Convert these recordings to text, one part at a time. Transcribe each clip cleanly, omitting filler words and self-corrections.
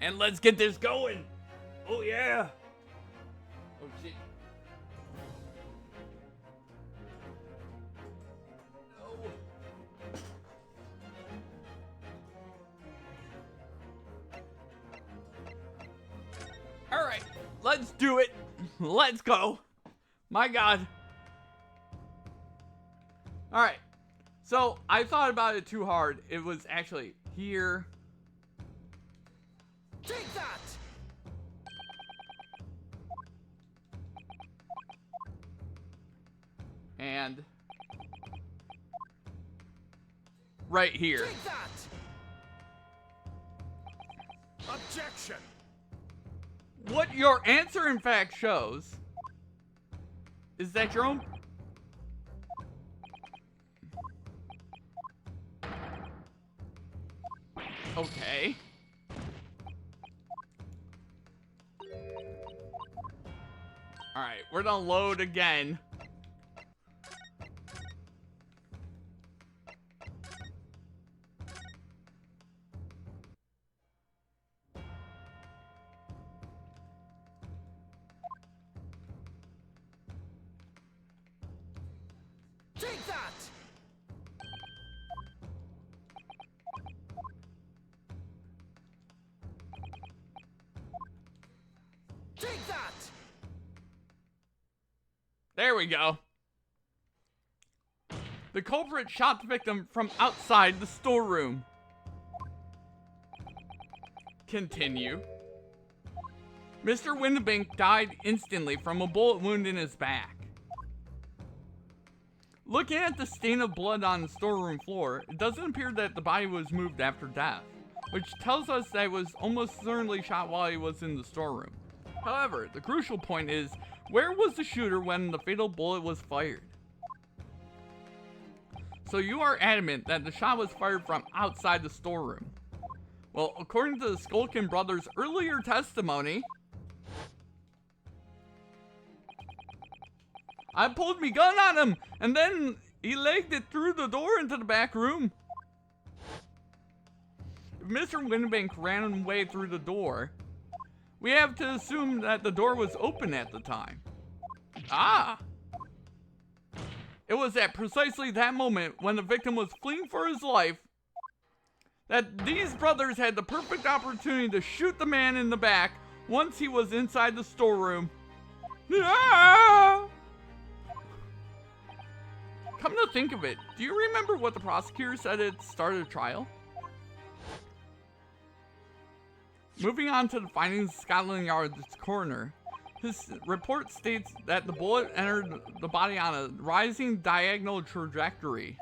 And let's get this going. Oh, yeah. Oh, shit. No. All right, let's do it. Let's go. My God. All right. So I thought about it too hard. It was actually here. Take that! And right here. Take that! Objection! What your answer in fact shows is that your own... Okay. Alright, we're gonna load again. Take that! Take that! There we go. The culprit shot the victim from outside the storeroom. Continue. Mr. Windabank died instantly from a bullet wound in his back. Looking at the stain of blood on the storeroom floor, it doesn't appear that the body was moved after death, which tells us that he was almost certainly shot while he was in the storeroom. However, the crucial point is, where was the shooter when the fatal bullet was fired? So you are adamant that the shot was fired from outside the storeroom. Well, according to the Skulkin brothers' earlier testimony, I pulled me gun on him, and then he legged it through the door into the back room. If Mr. Windabank ran away through the door, we have to assume that the door was open at the time. Ah! It was at precisely that moment when the victim was fleeing for his life that these brothers had the perfect opportunity to shoot the man in the back once he was inside the storeroom. Ah! Come to think of it, do you remember what the prosecutor said at the start of the trial? Moving on to the findings of Scotland Yard's coroner, his report states that the bullet entered the body on a rising diagonal trajectory.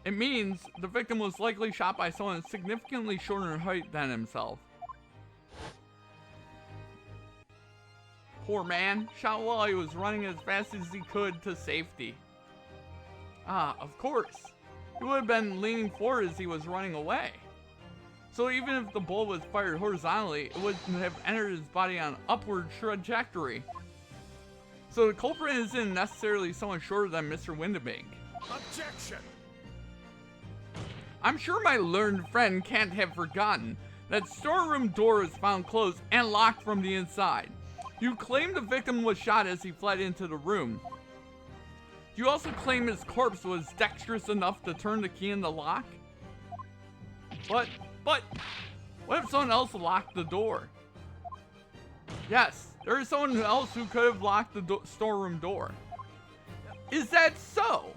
It means the victim was likely shot by someone significantly shorter in height than himself. Poor man, shot while he was running as fast as he could to safety. Ah, of course. He would have been leaning forward as he was running away. So even if the bullet was fired horizontally, it would have entered his body on an upward trajectory. So the culprit isn't necessarily someone shorter than Mr. Windabank. Objection! I'm sure my learned friend can't have forgotten that storeroom door was found closed and locked from the inside. You claim the victim was shot as he fled into the room. You also claim his corpse was dexterous enough to turn the key in the lock? But, what if someone else locked the door? Yes, there is someone else who could have locked the storeroom door. Is that so?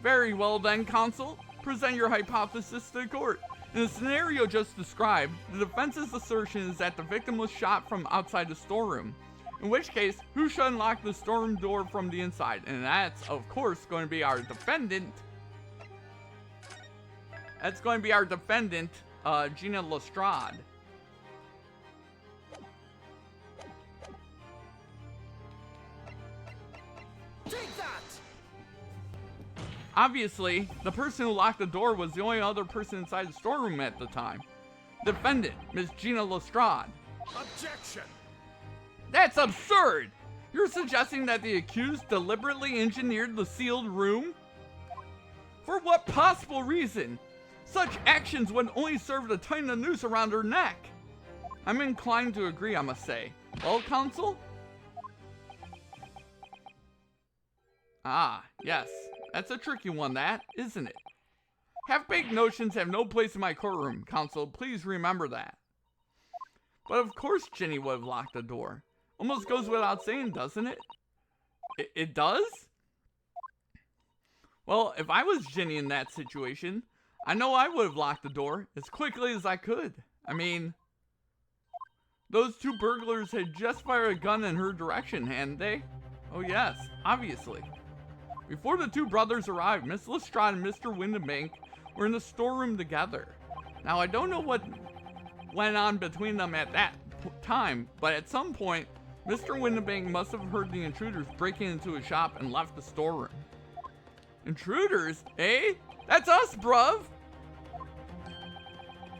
Very well then, counsel. Present your hypothesis to the court. In the scenario just described, the defense's assertion is that the victim was shot from outside the storeroom. In which case, who should unlock the storeroom door from the inside? And that's, of course, going to be our defendant. That's going to be our defendant, Gina Lestrade. Take that! Obviously, the person who locked the door was the only other person inside the storeroom at the time. Defendant, Miss Gina Lestrade. Objection! That's absurd! You're suggesting that the accused deliberately engineered the sealed room? For what possible reason? Such actions would only serve to tighten the noose around her neck. I'm inclined to agree, I must say. Well, counsel? Ah, yes. That's a tricky one, that, isn't it? Half-baked notions have no place in my courtroom, counsel. Please remember that. But of course Ginny would have locked the door. Almost goes without saying, doesn't it? It does? Well, if I was Ginny in that situation, I know I would have locked the door as quickly as I could. I mean, those two burglars had just fired a gun in her direction, hadn't they? Oh yes, obviously. Before the two brothers arrived, Miss Lestrade and Mr. Windibank were in the storeroom together. Now, I don't know what went on between them at that time, but at some point, Mr. Windibank must have heard the intruders breaking into his shop and left the storeroom. Intruders? Eh? That's us, bruv!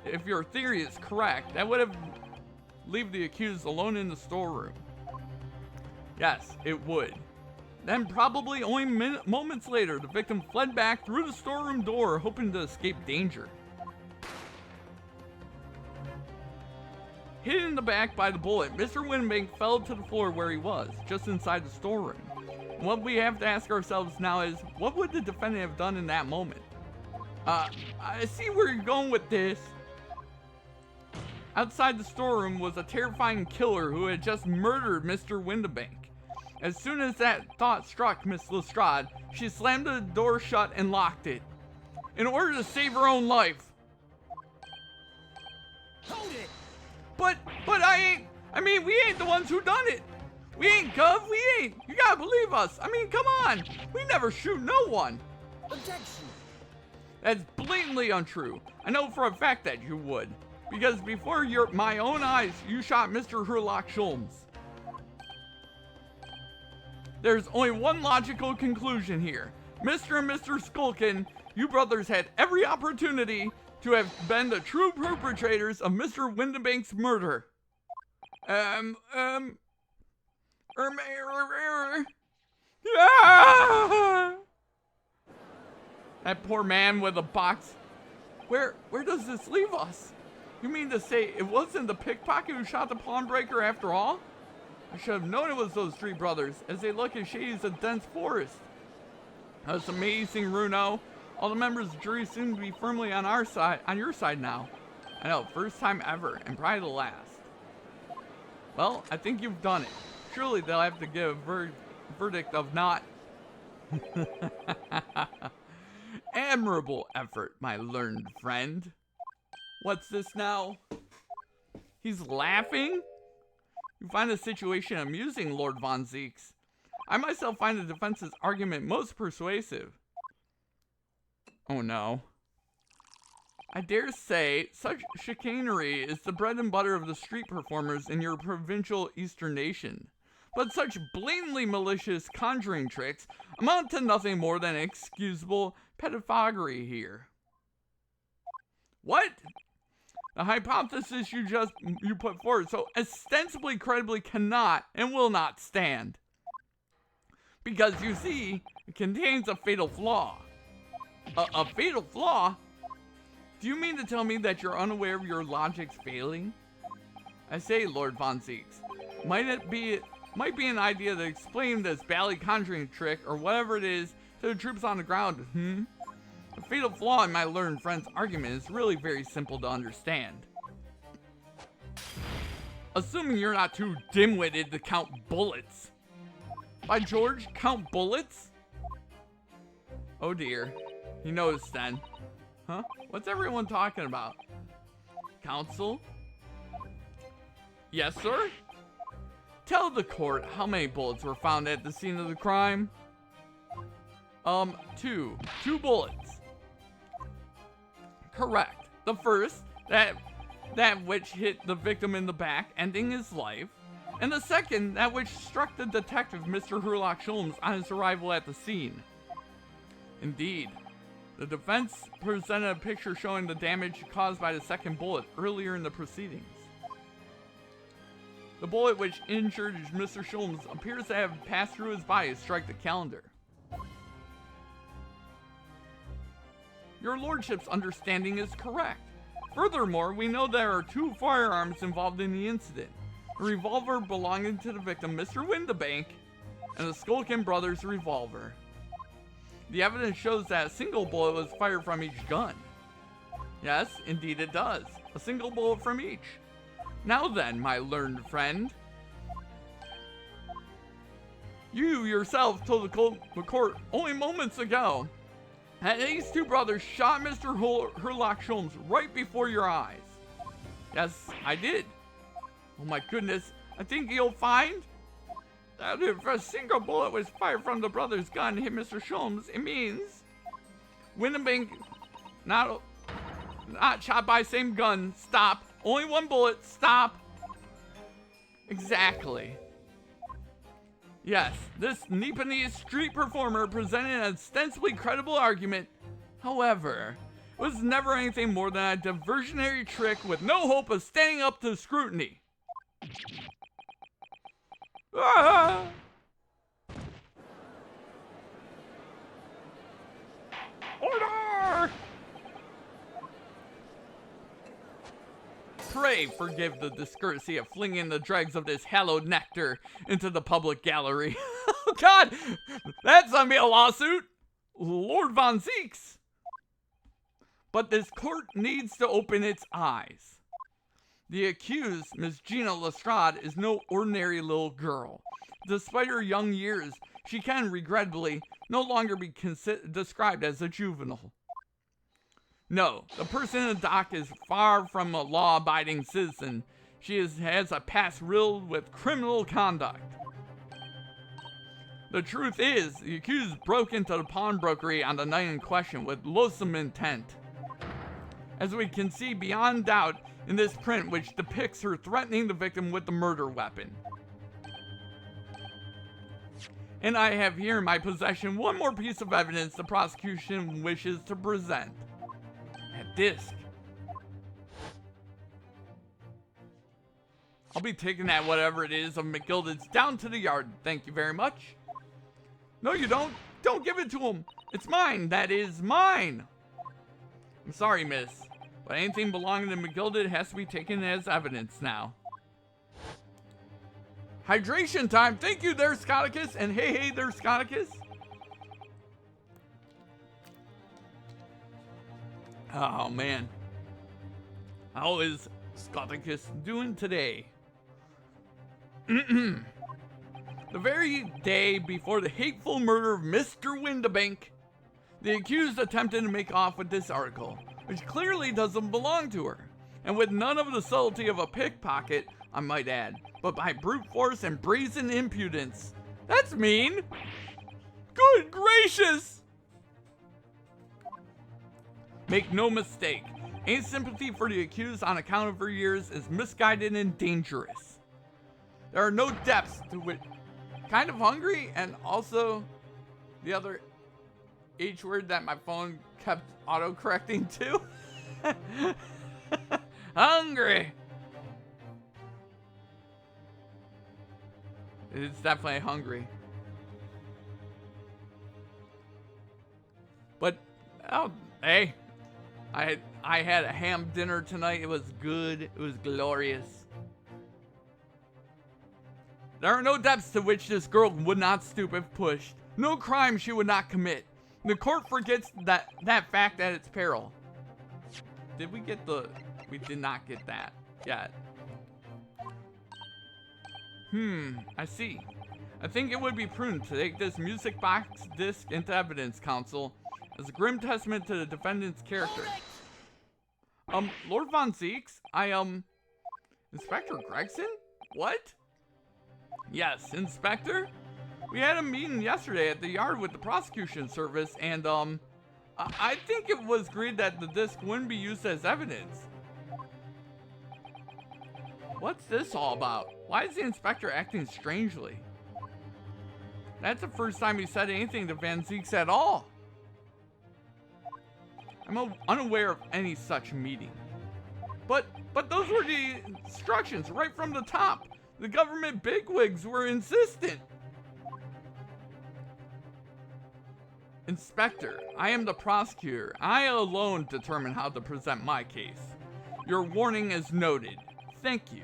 If your theory is correct, that would have leave the accused alone in the storeroom. Yes, it would. Then probably only moments later, the victim fled back through the storeroom door, hoping to escape danger. Hit in the back by the bullet, Mr. Windibank fell to the floor where he was, just inside the storeroom. And what we have to ask ourselves now is, what would the defendant have done in that moment? I see where you're going with this. Outside the storeroom was a terrifying killer who had just murdered Mr. Windibank. As soon as that thought struck Miss Lestrade, she slammed the door shut and locked it, in order to save her own life. Hold it! But we ain't the ones who done it. We ain't, Gov, we ain't. You gotta believe us. I mean, come on. We never shoot no one. Objection! That's blatantly untrue. I know for a fact that you would. Because before my own eyes, you shot Mr. Herlock Sholmes. There's only one logical conclusion here. Mr. and Mr. Skulkin, you brothers had every opportunity to have been the true perpetrators of Mr. Windibank's murder. Yeah! That poor man with a box. Where does this leave us? You mean to say it wasn't the pickpocket who shot the pawnbreaker after all? I should have known it was those three brothers, as they look as shady as a dense forest. That's amazing, Runo. All the members of the jury seem to be firmly on your side now. I know, first time ever, and probably the last. Well, I think you've done it. Surely they'll have to give a verdict of not. Admirable effort, my learned friend. What's this now? He's laughing? You find the situation amusing, Lord Von Zeeks. I myself find the defense's argument most persuasive. Oh no. I dare say, such chicanery is the bread and butter of the street performers in your provincial eastern nation. But such blatantly malicious conjuring tricks amount to nothing more than excusable pettifoggery here. What? The hypothesis you put forward so ostensibly credibly cannot and will not stand. Because you see, it contains a fatal flaw. A fatal flaw? Do you mean to tell me that you're unaware of your logic's failing? I say, Lord Von Zeeks, might be an idea to explain this bally conjuring trick or whatever it is to the troops on the ground, The fatal flaw in my learned friend's argument is really very simple to understand. Assuming you're not too dim-witted to count bullets. By George, count bullets? Oh dear. He noticed then. Huh? What's everyone talking about? Counsel? Yes, sir? Tell the court how many bullets were found at the scene of the crime. Two. 2 bullets. Correct. The first, that which hit the victim in the back, ending his life. And the second, that which struck the detective, Mr. Herlock Sholmes, on his arrival at the scene. Indeed. The defense presented a picture showing the damage caused by the second bullet earlier in the proceedings. The bullet which injured Mr. Sholmes appears to have passed through his body to strike the calendar. Your lordship's understanding is correct. Furthermore, we know there are 2 firearms involved in the incident. A revolver belonging to the victim, Mr. Windabank, and the Skulkin brothers' revolver. The evidence shows that a single bullet was fired from each gun. Yes, indeed it does. A single bullet from each. Now then, my learned friend. You yourself told the court only moments ago that these 2 brothers shot Mr. Herlock Sholmes right before your eyes. Yes, I did. Oh my goodness, I think you'll find that if a single bullet was fired from the brother's gun and hit Mr. Sholmes, it means Windabank not shot by same gun. Stop. Only 1 bullet. Stop. Exactly. Yes, this Nipponese street performer presented an ostensibly credible argument. However, it was never anything more than a diversionary trick with no hope of standing up to scrutiny. Ah! Order! Pray forgive the discourtesy of flinging the dregs of this hallowed nectar into the public gallery. Oh God, that's gonna be a lawsuit. Lord Von Zeeks. But this court needs to open its eyes. The accused, Miss Gina Lestrade, is no ordinary little girl. Despite her young years, she can, regrettably, no longer be described as a juvenile. No, the person in the dock is far from a law-abiding citizen. She has a past riddled with criminal conduct. The truth is, the accused broke into the pawnbrokery on the night in question with loathsome intent. As we can see beyond doubt in this print, which depicts her threatening the victim with the murder weapon. And I have here in my possession one more piece of evidence the prosecution wishes to present. A disc. I'll be taking that whatever it is of McGilded's down to the yard. Thank you very much. No, you don't. Don't give it to him. It's mine. That is mine. I'm sorry, miss, but anything belonging to McGilded has to be taken as evidence now. Hydration time. Thank you there, Scoticus. And hey there, Scoticus. Oh, man. How is Scoticus doing today? The very day before the hateful murder of Mr. Windabank, the accused attempted to make off with this article, which clearly doesn't belong to her, and with none of the subtlety of a pickpocket, I might add, but by brute force and brazen impudence. That's mean! Good gracious! Make no mistake, any sympathy for the accused on account of her years is misguided and dangerous. There are no depths to which... Kind of hungry, and also the other H word that my phone kept auto-correcting to. Hungry! It's definitely hungry. But, oh, hey. I had a ham dinner tonight. It was good. It was glorious. There are no depths to which this girl would not stoop if pushed. No crime she would not commit. The court forgets that fact at its peril. Did we get the... We did not get that yet. I see. I think it would be prudent to take this music box disc into evidence, counsel, as a grim testament to the defendant's character. Lord Von Zeeks? Inspector Gregson? What? Yes, Inspector? We had a meeting yesterday at the yard with the prosecution service, and, I think it was agreed that the disc wouldn't be used as evidence. What's this all about? Why is the inspector acting strangely? That's the first time he said anything to Van Zeeks at all. I'm unaware of any such meeting. But those were the instructions right from the top. The government bigwigs were insistent. Inspector, I am the prosecutor. I alone determine how to present my case. Your warning is noted. Thank you.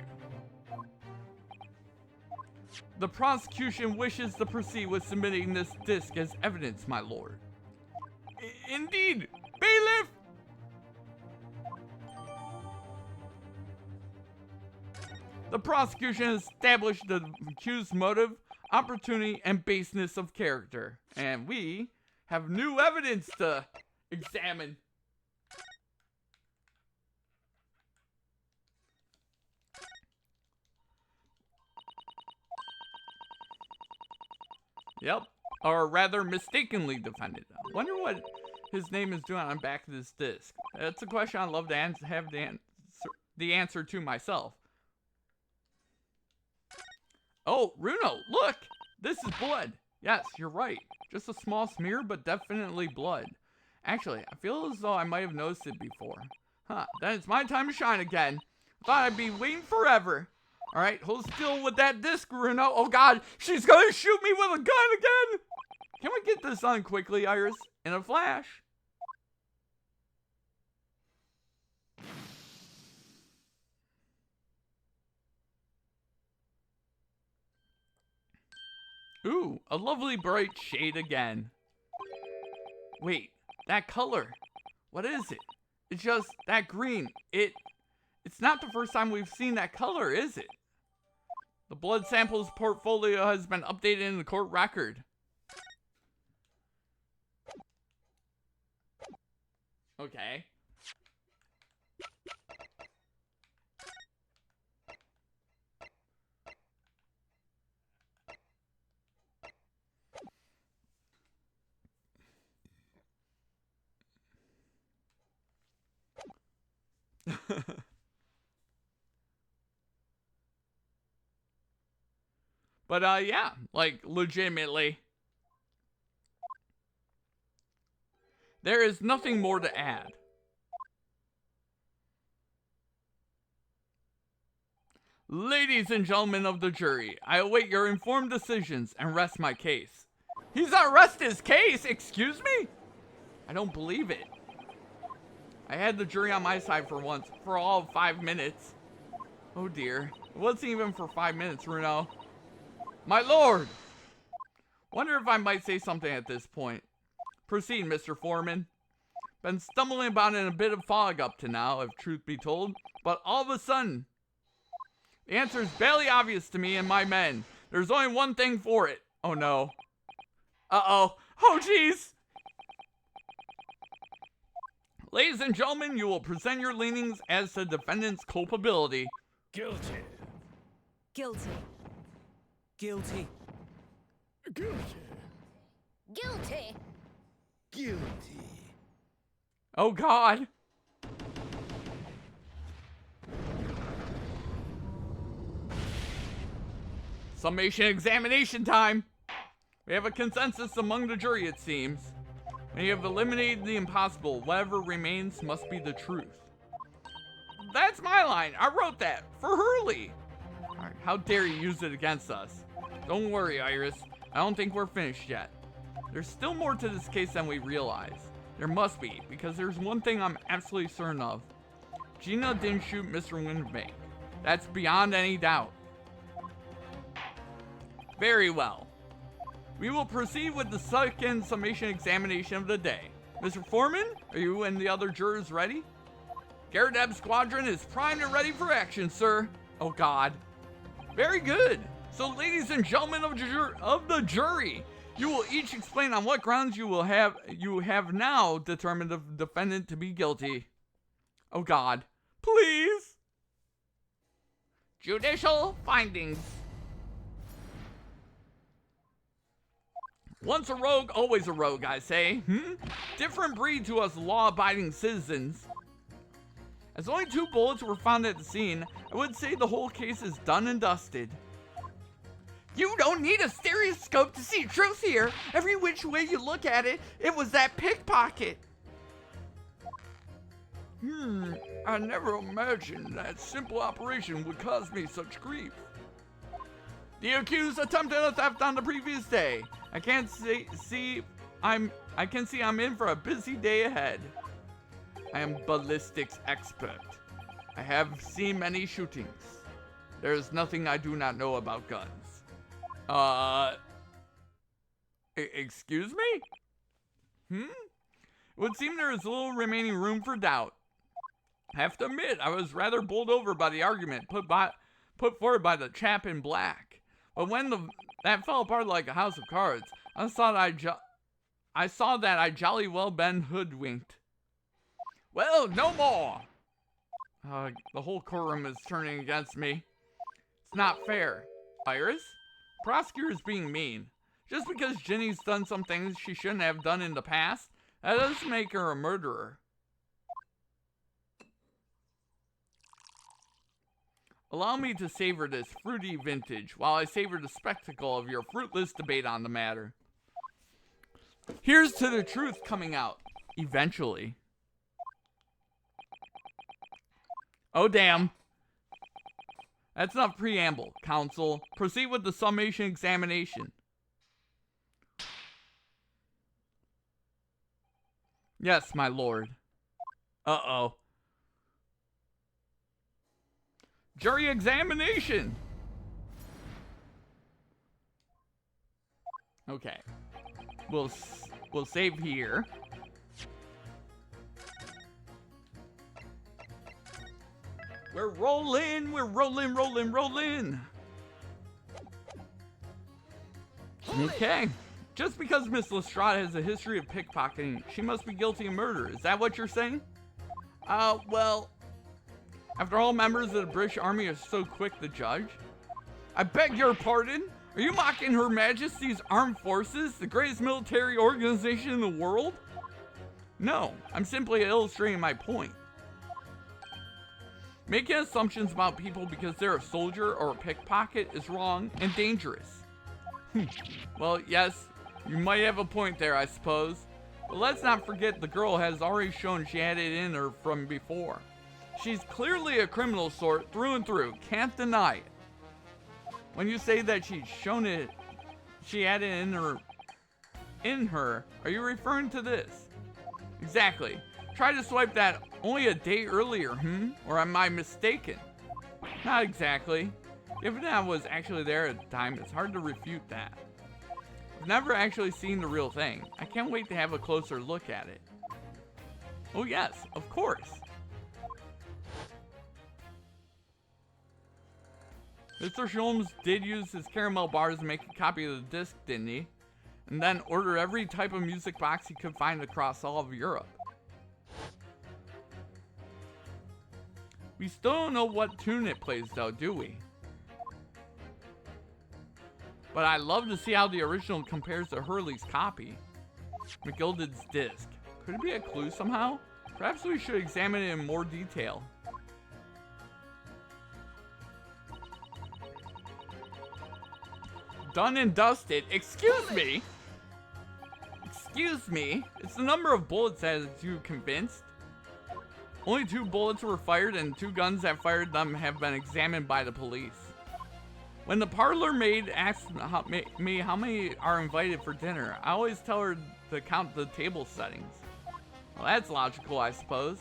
The prosecution wishes to proceed with submitting this disc as evidence, my lord. Indeed, bailiff! The prosecution has established the accused's motive, opportunity, and baseness of character. And we have new evidence to examine. Yep, or rather mistakenly defended. I wonder what his name is doing on the back of this disc. That's a question I'd love to have the answer to myself. Oh, Runo, look! This is blood. Yes, you're right. Just a small smear, but definitely blood. Actually, I feel as though I might have noticed it before. Huh, then it's my time to shine again. Thought I'd be waiting forever. Alright, hold still with that disc, Runo. Oh god, she's gonna shoot me with a gun again! Can we get this done quickly, Iris? In a flash. Ooh, a lovely bright shade again. Wait, that color. What is it? It's just that green. It's not the first time we've seen that color, is it? The blood samples portfolio has been updated in the court record. Okay. But yeah, like legitimately. There is nothing more to add. Ladies and gentlemen of the jury, I await your informed decisions and rest my case. He's not rest his case, excuse me? I don't believe it. I had the jury on my side for once, for all of 5 minutes. Oh dear, it wasn't even for 5 minutes, Runo. My lord! Wonder if I might say something at this point. Proceed, Mr. Foreman. Been stumbling about in a bit of fog up to now, if truth be told, but all of a sudden, the answer is barely obvious to me and my men. There's only one thing for it. Oh no. Uh-oh. Oh jeez! Ladies and gentlemen, you will present your leanings as to defendant's culpability. Guilty. Guilty. Guilty. Guilty. Guilty. Guilty. Oh god. Summation examination time. We have a consensus among the jury, it seems. When you have eliminated the impossible, whatever remains must be the truth. That's my line. I wrote that for Hurley. Alright, how dare you use it against us? Don't worry, Iris. I don't think we're finished yet. There's still more to this case than we realize. There must be, because there's one thing I'm absolutely certain of. Gina didn't shoot Mr. Windbank. That's beyond any doubt. Very well. We will proceed with the second summation examination of the day. Mr. Foreman, are you and the other jurors ready? Garadeb Squadron is primed and ready for action, sir. Oh god. Very good. So ladies and gentlemen of the jury, you will each explain on what grounds you have now determined the defendant to be guilty. Oh god. Please. Judicial findings. Once a rogue, always a rogue, I say. Different breed to us law-abiding citizens. As only 2 bullets were found at the scene, I would say the whole case is done and dusted. You don't need a stereoscope to see truth here. Every which way you look at it, it was that pickpocket. I never imagined that simple operation would cause me such grief. The accused attempted a theft on the previous day. I can't see I'm I can see I'm in for a busy day ahead. I am ballistics expert. I have seen many shootings. There is nothing I do not know about guns. Excuse me? It would seem there is little remaining room for doubt. I have to admit, I was rather bowled over by the argument put forward by the chap in black. But when that fell apart like a house of cards, I saw that I jolly well been hoodwinked. Well, no more! The whole courtroom is turning against me. It's not fair. Iris? Prosecutor's being mean. Just because Ginny's done some things she shouldn't have done in the past, that doesn't make her a murderer. Allow me to savor this fruity vintage while I savor the spectacle of your fruitless debate on the matter. Here's to the truth coming out. Eventually. Oh, damn. That's enough preamble, counsel. Proceed with the summation examination. Yes, my lord. Uh-oh. Jury examination! Okay. We'll save here. We're rolling! We're rolling, rolling, rolling! Okay. Just because Miss Lestrade has a history of pickpocketing, she must be guilty of murder. Is that what you're saying? Well... After all members of the British Army are so quick to judge? I beg your pardon? Are you mocking Her Majesty's Armed Forces, the greatest military organization in the world? No, I'm simply illustrating my point. Making assumptions about people because they're a soldier or a pickpocket is wrong and dangerous. Well, yes, you might have a point there, I suppose. But let's not forget the girl has already shown she had it in her from before. She's clearly a criminal sort through and through, can't deny it. When you say that she had it in her, are you referring to this? Exactly. Try to swipe that only a day earlier, Or am I mistaken? Not exactly. Given I was actually there at the time, it's hard to refute that. I've never actually seen the real thing. I can't wait to have a closer look at it. Oh yes, of course. Mr. Sholmes did use his caramel bars to make a copy of the disc, didn't he? And then order every type of music box he could find across all of Europe. We still don't know what tune it plays though, do we? But I'd love to see how the original compares to Hurley's copy. McGilded's disc. Could it be a clue somehow? Perhaps we should examine it in more detail. Done and dusted. Excuse me? Excuse me? It's the number of bullets that has you convinced? Only 2 bullets were fired and 2 guns that fired them have been examined by the police. When the parlor maid asks me how many are invited for dinner, I always tell her to count the table settings. Well, that's logical, I suppose.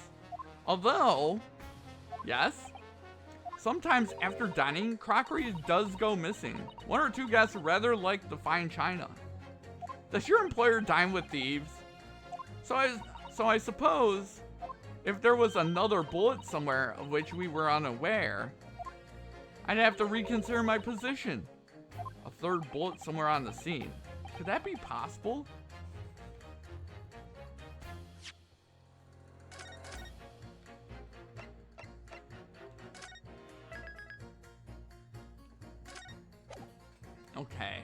Although, yes, sometimes after dining, crockery does go missing. 1 or 2 guests rather like the fine china. Does your employer dine with thieves? So I suppose, if there was another bullet somewhere of which we were unaware, I'd have to reconsider my position. A 3rd bullet somewhere on the scene. Could that be possible? Okay.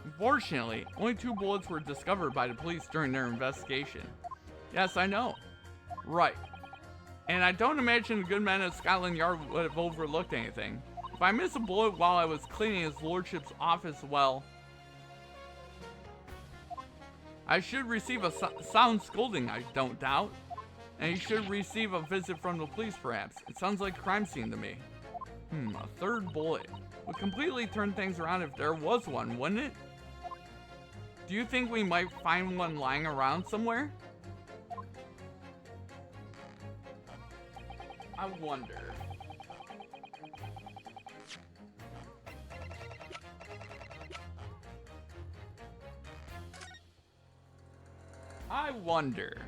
Unfortunately, only 2 bullets were discovered by the police during their investigation. Yes, I know. Right. And I don't imagine the good men at Scotland Yard would have overlooked anything. If I missed a bullet while I was cleaning his lordship's office, well, I should receive a sound scolding, I don't doubt. And he should receive a visit from the police, perhaps. It sounds like a crime scene to me. A third bullet would completely turn things around if there was one, wouldn't it? Do you think we might find one lying around somewhere? I wonder. I wonder.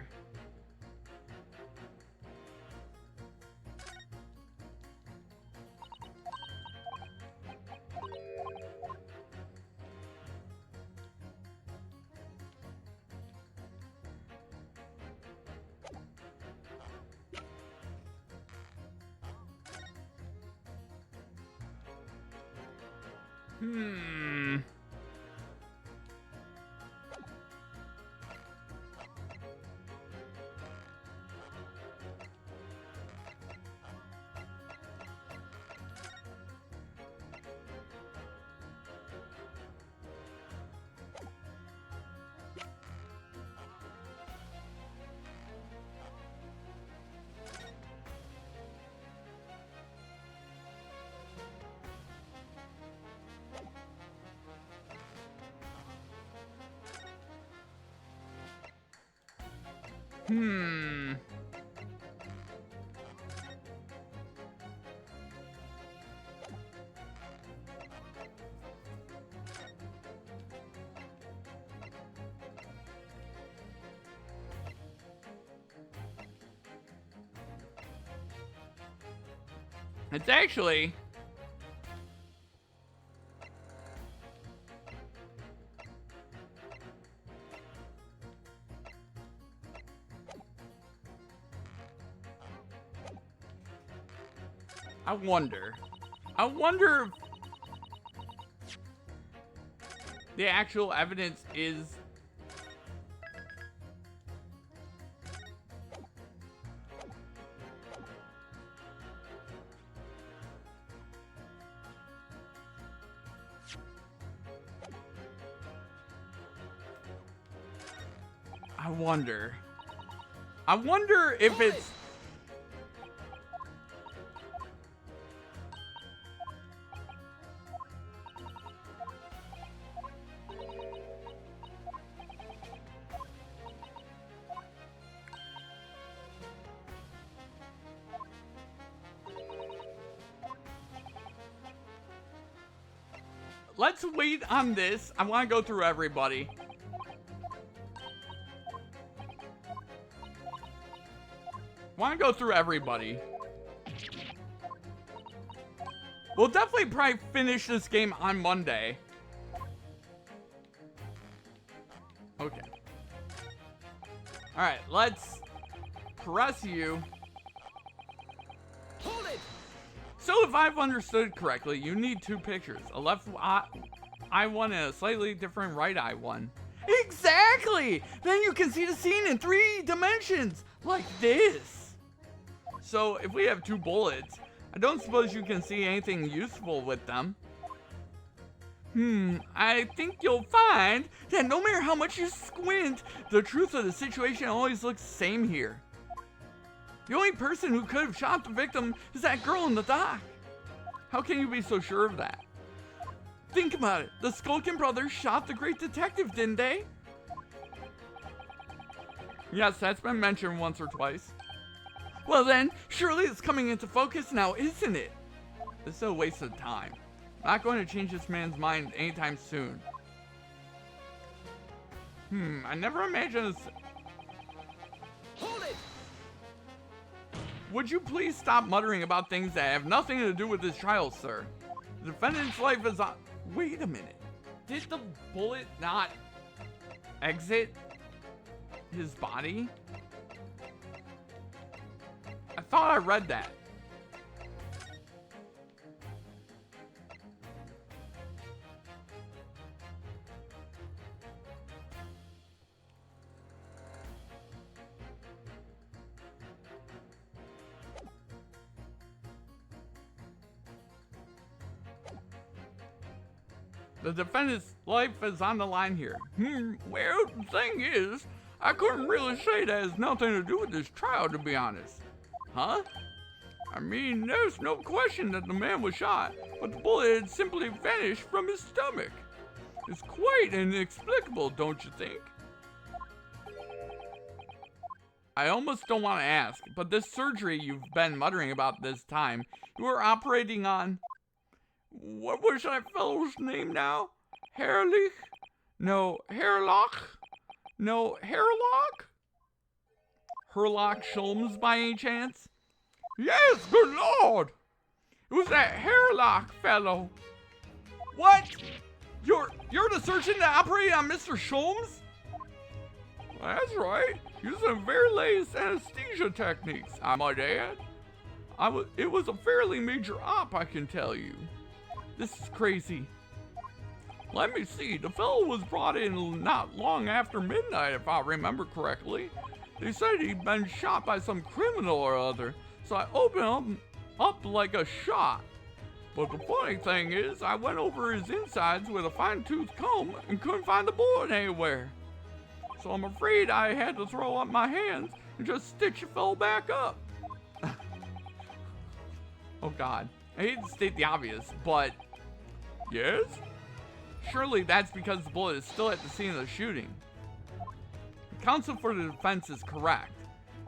It's actually... I wonder if the actual evidence is... I wonder if it's... Let's wait on this. I want to go through everybody. We'll definitely probably finish this game on Monday. Okay. Alright, let's press you. Hold it! So if I've understood correctly, you need two pictures. A left eye one and a slightly different right eye one. Exactly! Then you can see the scene in 3 dimensions, like this. So if we have 2 bullets, I don't suppose you can see anything useful with them. I think you'll find that no matter how much you squint, the truth of the situation always looks the same here. The only person who could have shot the victim is that girl in the dock. How can you be so sure of that? Think about it. The Skulkin brothers shot the great detective, didn't they? Yes, that's been mentioned once or twice. Well then, surely it's coming into focus now, isn't it? This is a waste of time. I'm not going to change this man's mind anytime soon. I never imagined this. Hold it! Would you please stop muttering about things that have nothing to do with this trial, sir? The defendant's life is on... Wait a minute. Did the bullet not exit his body? I thought I read that. The defendant's life is on the line here. Well, the thing is, I couldn't really say that has nothing to do with this trial, to be honest. Huh? I mean, there's no question that the man was shot, but the bullet had simply vanished from his stomach. It's quite inexplicable, don't you think? I almost don't want to ask, but this surgery you've been muttering about this time, you were operating on... What was that fellow's name now? Herrlich? No, Herlock? No, Herlock? Herlock Sholmes by any chance? Yes, good lord! It was that Herlock fellow. What? You're the surgeon that operated on Mr. Sholmes? That's right. Using very latest anesthesia techniques, I might add. It was a fairly major op, I can tell you. This is crazy. Let me see. The fellow was brought in not long after midnight, if I remember correctly. They said he'd been shot by some criminal or other, so I opened him up like a shot. But the funny thing is, I went over his insides with a fine-tooth comb and couldn't find the bullet anywhere. So I'm afraid I had to throw up my hands and just stitch the fellow back up. Oh God, I hate to state the obvious, but yes? Surely that's because the bullet is still at the scene of the shooting. The counsel for the defense is correct,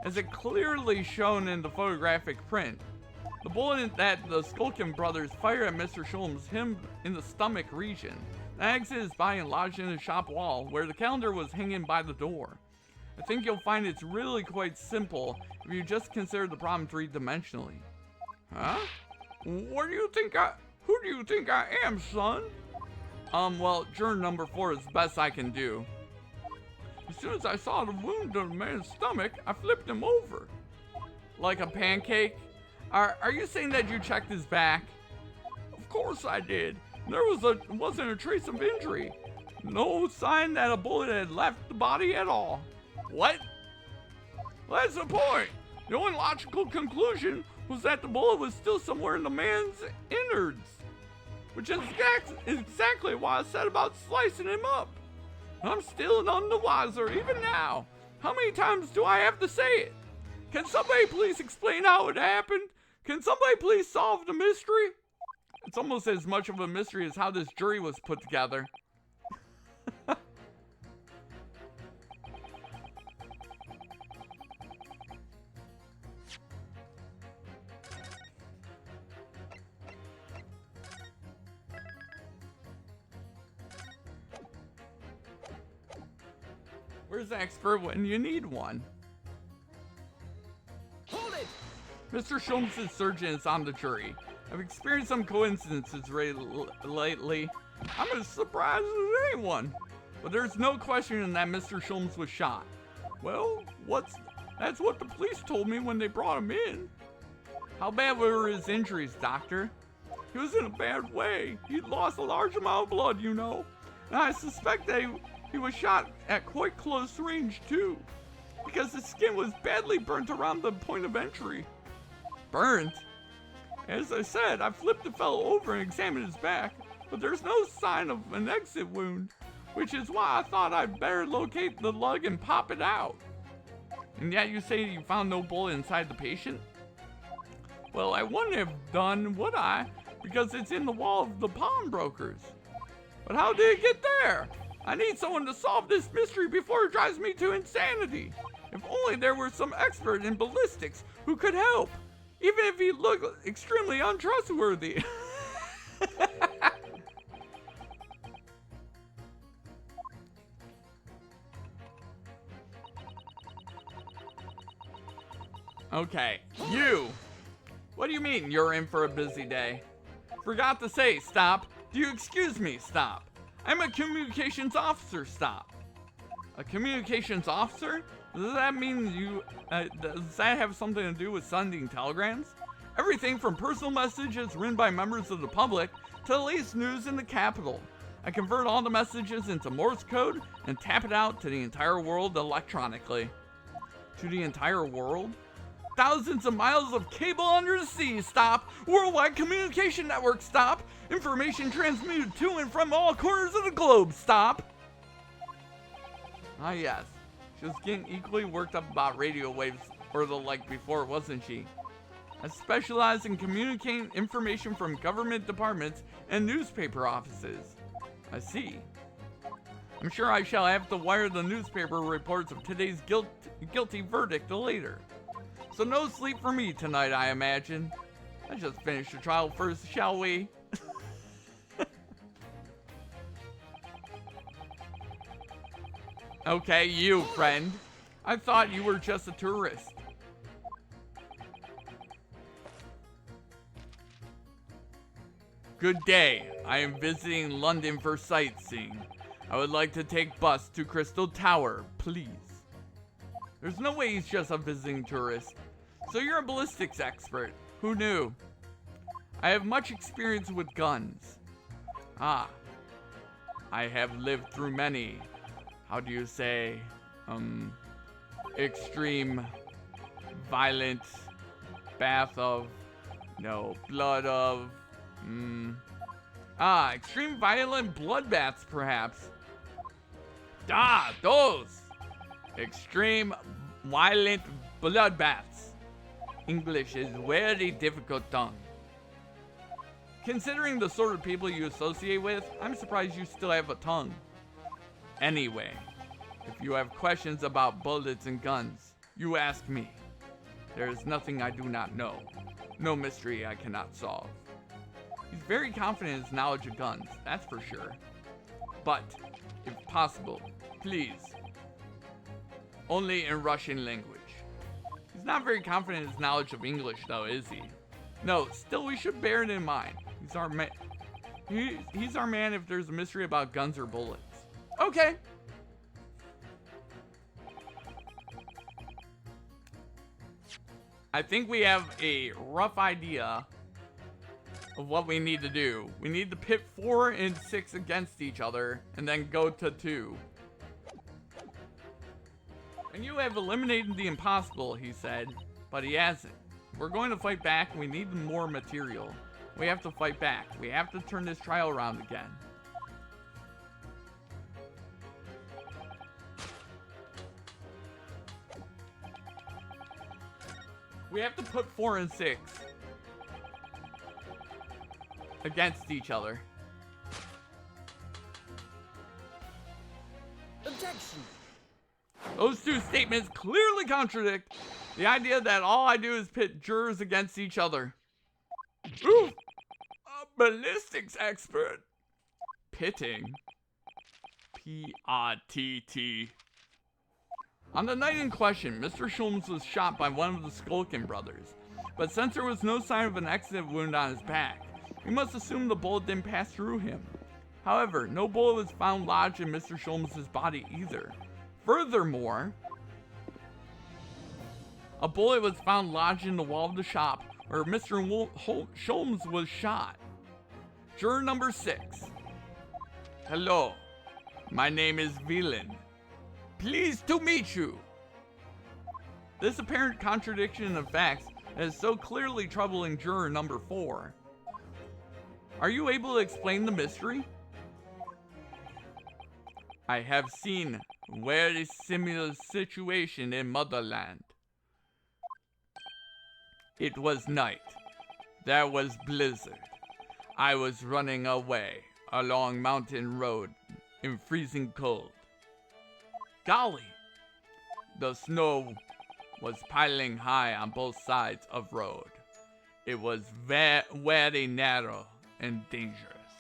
as it clearly shown in the photographic print. The bullet that the Skulkin brothers fired at Mr. Sholmes hit him in the stomach region. The exit is by and lodged in the shop wall, where the calendar was hanging by the door. I think you'll find it's really quite simple if you just consider the problem three-dimensionally. Huh? Who do you think I am, son? Well, juror number 4 is the best I can do. As soon as I saw the wound on the man's stomach, I flipped him over. Like a pancake? Are you saying that you checked his back? Of course I did. There wasn't a trace of injury. No sign that a bullet had left the body at all. What? Well, that's the point. The only logical conclusion was that the bullet was still somewhere in the man's innards. Which is exactly why I said about slicing him up. I'm still none the wiser, even now. How many times do I have to say it? Can somebody please explain how it happened? Can somebody please solve the mystery? It's almost as much of a mystery as how this jury was put together. Where's the expert when you need one? Hold it! Mr. Sholmes' surgeon is on the jury. I've experienced some coincidences lately. I'm as surprised as anyone. But there's no question that Mr. Sholmes was shot. Well, that's what the police told me when they brought him in. How bad were his injuries, doctor? He was in a bad way. He'd lost a large amount of blood, you know. And I suspect that he was shot at quite close range, too. Because his skin was badly burnt around the point of entry. Burnt? As I said, I flipped the fellow over and examined his back, but there's no sign of an exit wound, which is why I thought I'd better locate the lug and pop it out. And yet you say you found no bullet inside the patient? Well, I wouldn't have done, would I? Because it's in the wall of the pawnbrokers. But how did it get there? I need someone to solve this mystery before it drives me to insanity. If only there were some expert in ballistics who could help. Even if he looked extremely untrustworthy. Okay, you. What do you mean you're in for a busy day? Forgot to say, stop. Do you excuse me, stop? I'm a communications officer, stop. A communications officer? Does that mean does that have something to do with sending telegrams? Everything from personal messages written by members of the public to the latest news in the capital. I convert all the messages into Morse code and tap it out to the entire world electronically. To the entire world? Thousands of miles of cable under the sea, stop. Worldwide communication network, stop. Information transmitted to and from all corners of the globe, stop. Ah yes, she was getting equally worked up about radio waves or the like before, wasn't she? I specialize in communicating information from government departments and newspaper offices. I see. I'm sure I shall have to wire the newspaper reports of today's guilty verdict later. So no sleep for me tonight, I imagine. Let's just finish the trial first, shall we? Okay, you, friend. I thought you were just a tourist. Good day. I am visiting London for sightseeing. I would like to take bus to Crystal Tower, please. There's no way he's just a visiting tourist. So you're a ballistics expert. Who knew? I have much experience with guns. Ah. I have lived through many, how do you say, extreme, violent, bath of, no, blood of, extreme violent bloodbaths, perhaps. Those! Extreme violent bloodbaths. English is very difficult tongue. Considering the sort of people you associate with, I'm surprised you still have a tongue. Anyway, if you have questions about bullets and guns, you ask me. There is nothing I do not know. No mystery I cannot solve. He's very confident in his knowledge of guns, that's for sure. But, if possible, please, only in Russian language. He's not very confident in his knowledge of English, though, is he? No, still we should bear it in mind. He's our man. He's our man if there's a mystery about guns or bullets. Okay. I think we have a rough idea of what we need to do. We need to pit 4 and 6 against each other and then go to 2. And you have eliminated the impossible, he said, but he hasn't. We're going to fight back. We need more material. We have to fight back. We have to turn this trial around again. We have to put 4 and 6 against each other. Objection! Those two statements clearly contradict the idea that all I do is pit jurors against each other. Ooh, a ballistics expert. Pitting. P-R-T-T. On the night in question, Mr. Sholmes was shot by one of the Skulkin brothers, but since there was no sign of an accident wound on his back, we must assume the bullet didn't pass through him. However, no bullet was found lodged in Mr. Sholmes' body either. Furthermore, a bullet was found lodged in the wall of the shop where Mr. Sholmes was shot. Juror number 6. Hello, my name is Villain. Pleased to meet you. This apparent contradiction of facts is so clearly troubling juror number 4. Are you able to explain the mystery? I have seen very similar situation in Motherland. It was night. There was blizzard. I was running away along mountain road in freezing cold. Golly! The snow was piling high on both sides of road. It was very narrow and dangerous.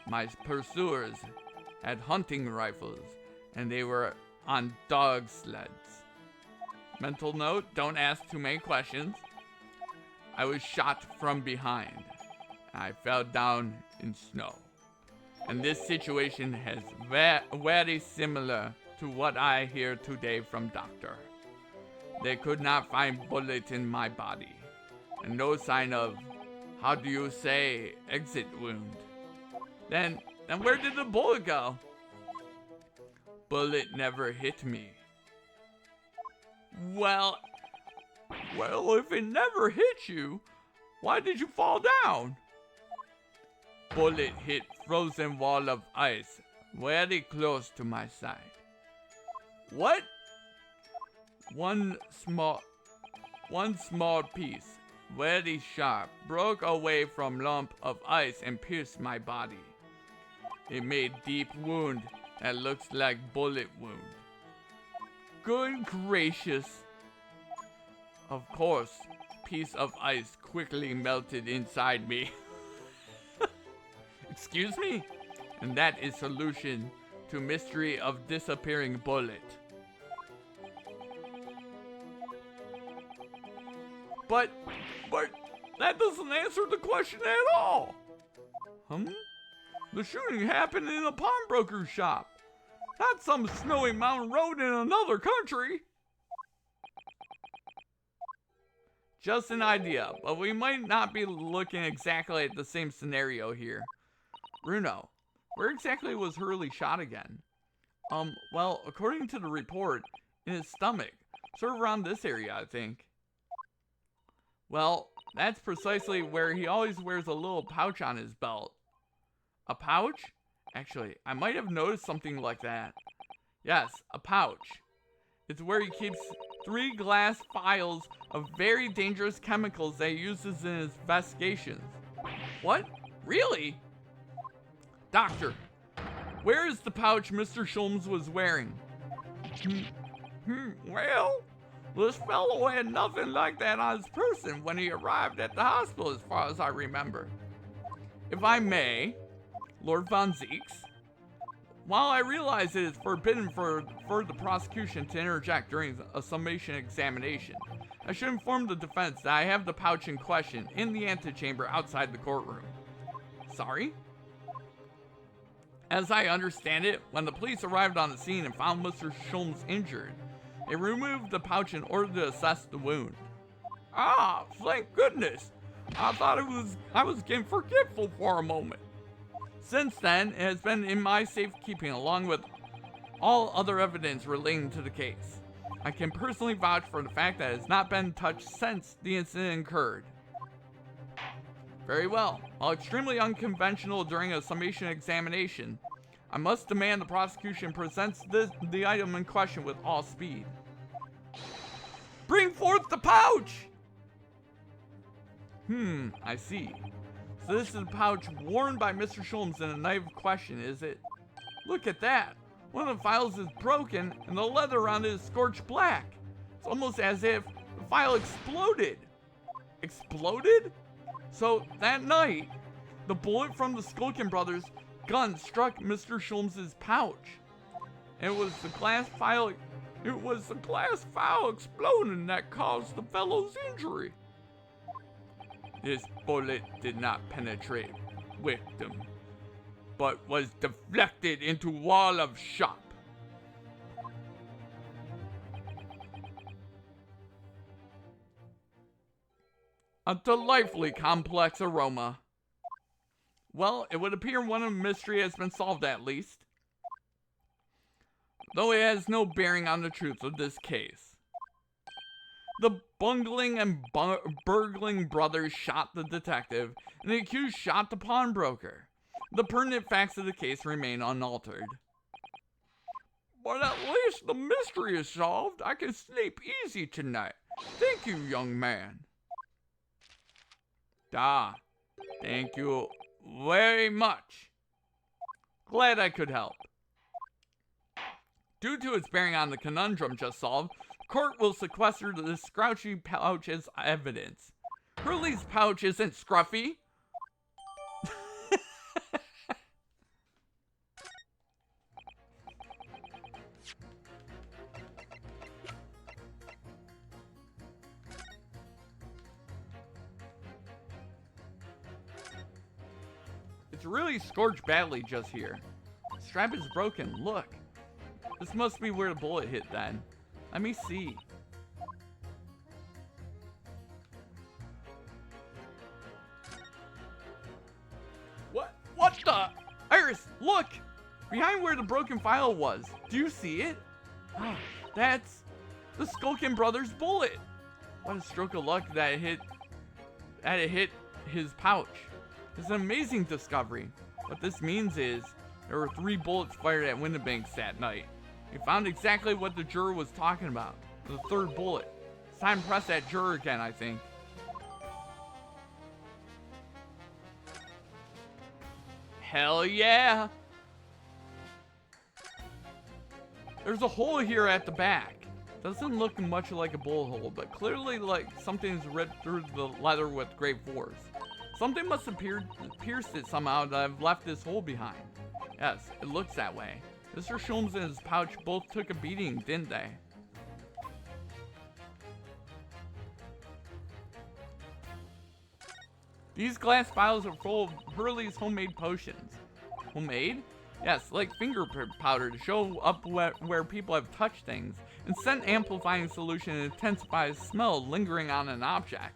My pursuers had hunting rifles and they were on dog sleds. Mental note, don't ask too many questions. I was shot from behind. I fell down in snow. And this situation is very similar to what I hear today from doctor. They could not find bullet in my body. And no sign of, how do you say, exit wound. Then where did the bullet go? Bullet never hit me. Well, Well, if it never hit you, why did you fall down? Bullet hit frozen wall of ice, very close to my side. What? One small piece, very sharp, broke away from lump of ice and pierced my body. It made deep wound that looks like bullet wound. Good gracious. Of course, piece of ice quickly melted inside me. Excuse me? And that is solution to mystery of disappearing bullet. But that doesn't answer the question at all. The shooting happened in a pawnbroker's shop, not some snowy mountain road in another country. Just an idea, but we might not be looking exactly at the same scenario here. Bruno, where exactly was Hurley shot again? Well, according to the report, in his stomach, sort of around this area, I think. Well, that's precisely where he always wears a little pouch on his belt. A pouch? Actually, I might have noticed something like that. Yes, a pouch. It's where he keeps 3 glass vials of very dangerous chemicals that he uses in his investigations. What? Really? Doctor, where is the pouch Mr. Sholmes was wearing? Well, this fellow had nothing like that on his person when he arrived at the hospital, as far as I remember. If I may, Lord Von Zeeks, while I realize it is forbidden for the prosecution to interject during a summation examination, I should inform the defense that I have the pouch in question in the antechamber outside the courtroom. Sorry? As I understand it, when the police arrived on the scene and found Mr. Sholmes injured, they removed the pouch in order to assess the wound. Ah, thank goodness! I thought I was getting forgetful for a moment. Since then, it has been in my safekeeping along with all other evidence relating to the case. I can personally vouch for the fact that it has not been touched since the incident occurred. Very well. While extremely unconventional during a summation examination, I must demand the prosecution presents the item in question with all speed. Bring forth the pouch! I see. So this is the pouch worn by Mr. Sholmes in the night of question, is it? Look at that. One of the files is broken and the leather around it is scorched black. It's almost as if the file exploded. Exploded? So that night, the bullet from the Skulkin brothers' gun struck Mr. Sholmes' pouch. And it was the glass file exploding that caused the fellow's injury. This bullet did not penetrate victim, but was deflected into wall of shop. A delightfully complex aroma. Well, it would appear one of the mystery has been solved at least, though it has no bearing on the truth of this case. The Bungling and Burgling brothers shot the detective, and the accused shot the pawnbroker. The pertinent facts of the case remain unaltered. But at least the mystery is solved. I can sleep easy tonight. Thank you, young man. Thank you very much. Glad I could help. Due to its bearing on the conundrum just solved, court will sequester the scrouchy pouch as evidence. Hurley's pouch isn't scruffy. It's really scorched badly just here. The strap is broken, look. This must be where the bullet hit then. Let me see. What the? Iris, look! Behind where the broken file was. Do you see it? That's the Skulkin brothers' bullet. What a stroke of luck that it hit his pouch. It's an amazing discovery. What this means is there were 3 bullets fired at Windibanks that night. We found exactly what the juror was talking about. The 3rd bullet. It's time to press that juror again, I think. Hell yeah! There's a hole here at the back. Doesn't look much like a bullet hole, but clearly like something's ripped through the leather with great force. Something must have pierced it somehow that I've left this hole behind. Yes, it looks that way. Mr. Sholmes and his pouch both took a beating, didn't they? These glass vials are full of Hurley's homemade potions. Homemade? Yes, like fingerprint powder to show up where people have touched things, and scent amplifying solution that intensifies smell lingering on an object.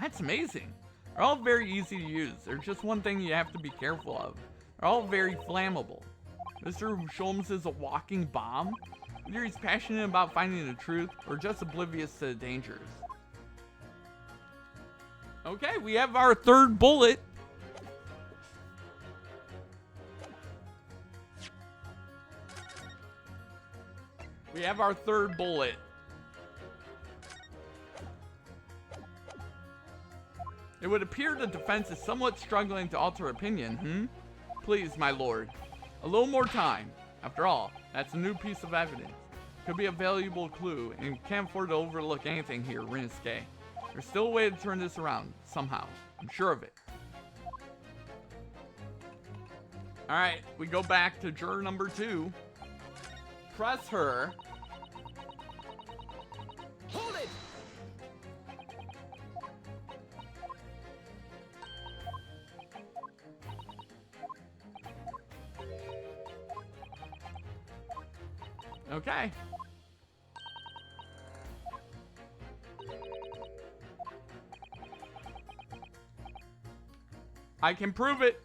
That's amazing. They're all very easy to use. There's just one thing you have to be careful of. They're all very flammable. Mr. Sholmes is a walking bomb? Either he's passionate about finding the truth, or just oblivious to the dangers. Okay, we have our 3rd bullet. We have our 3rd bullet. It would appear the defense is somewhat struggling to alter opinion, Please, my lord. A little more time. After all, that's a new piece of evidence. Could be a valuable clue, and can't afford to overlook anything here, Rinsuke. There's still a way to turn this around, somehow. I'm sure of it. Alright, we go back to juror number 2. Press her. Hold it! Okay. I can prove it.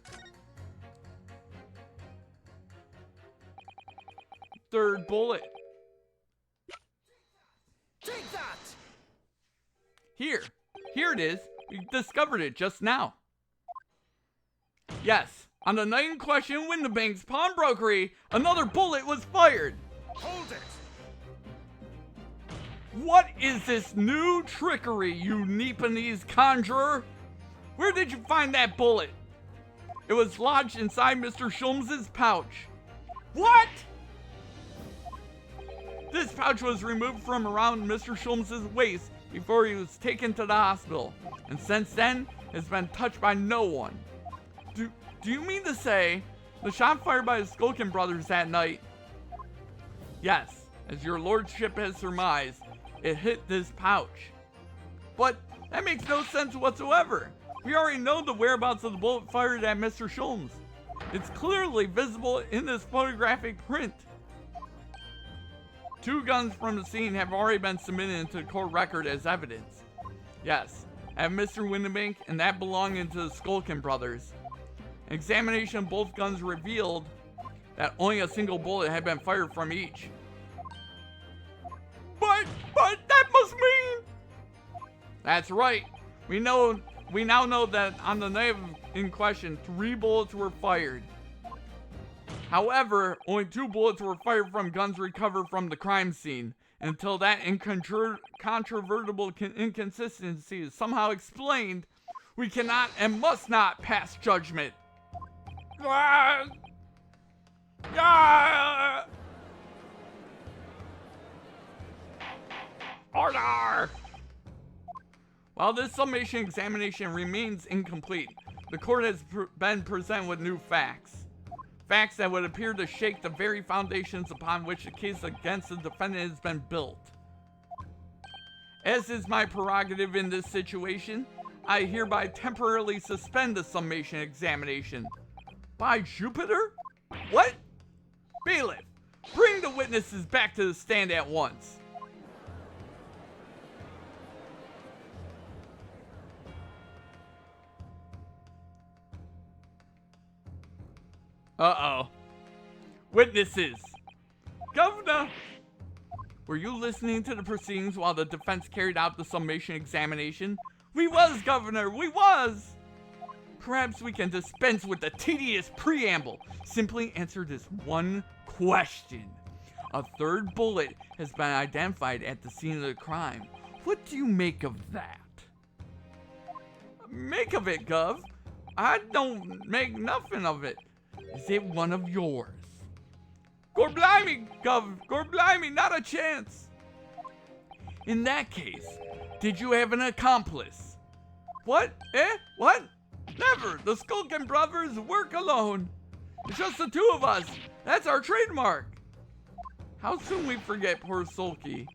3rd bullet. Take that! Here it is. We discovered it just now. Yes, on the night in question, Windibank's pawnbrokery, another bullet was fired. Hold it! What is this new trickery, you Nepalese conjurer? Where did you find that bullet? It was lodged inside Mr. Sholmes' pouch. What? This pouch was removed from around Mr. Sholmes' waist before he was taken to the hospital, and since then has been touched by no one. Do you mean to say the shot fired by the Skulkin brothers that night? Yes, as your lordship has surmised, it hit this pouch. But that makes no sense whatsoever. We already know the whereabouts of the bullet fired at Mr. Sholmes. It's clearly visible in this photographic print. 2 guns from the scene have already been submitted into the court record as evidence. Yes, I have Mr. Windibank and that belonging to the Skulkin brothers. An examination of both guns revealed that only a single bullet had been fired from each. But that must mean... That's right. We now know that on the night in question, 3 bullets were fired. However, only 2 bullets were fired from guns recovered from the crime scene. Until that incontrovertible inconsistency is somehow explained, we cannot and must not pass judgment. Order! While this summation examination remains incomplete, the court has been presented with new facts. Facts that would appear to shake the very foundations upon which the case against the defendant has been built. As is my prerogative in this situation, I hereby temporarily suspend the summation examination. By Jupiter? What? Bailiff, bring the witnesses back to the stand at once. Uh-oh. Witnesses. Governor, Were you listening to the proceedings while the defense carried out the summation examination? We was, Governor, we was! Perhaps we can dispense with the tedious preamble. Simply answer this one question. A third bullet has been identified at the scene of the crime. What do you make of that? Make of it, Gov? I don't make nothing of it. Is it one of yours? Gorblimey, Gov, Gorblimey, not a chance. In that case, did you have an accomplice? What? What? Never. The Skulkin brothers work alone. It's just the two of us. That's our trademark. How soon we forget poor Sulky.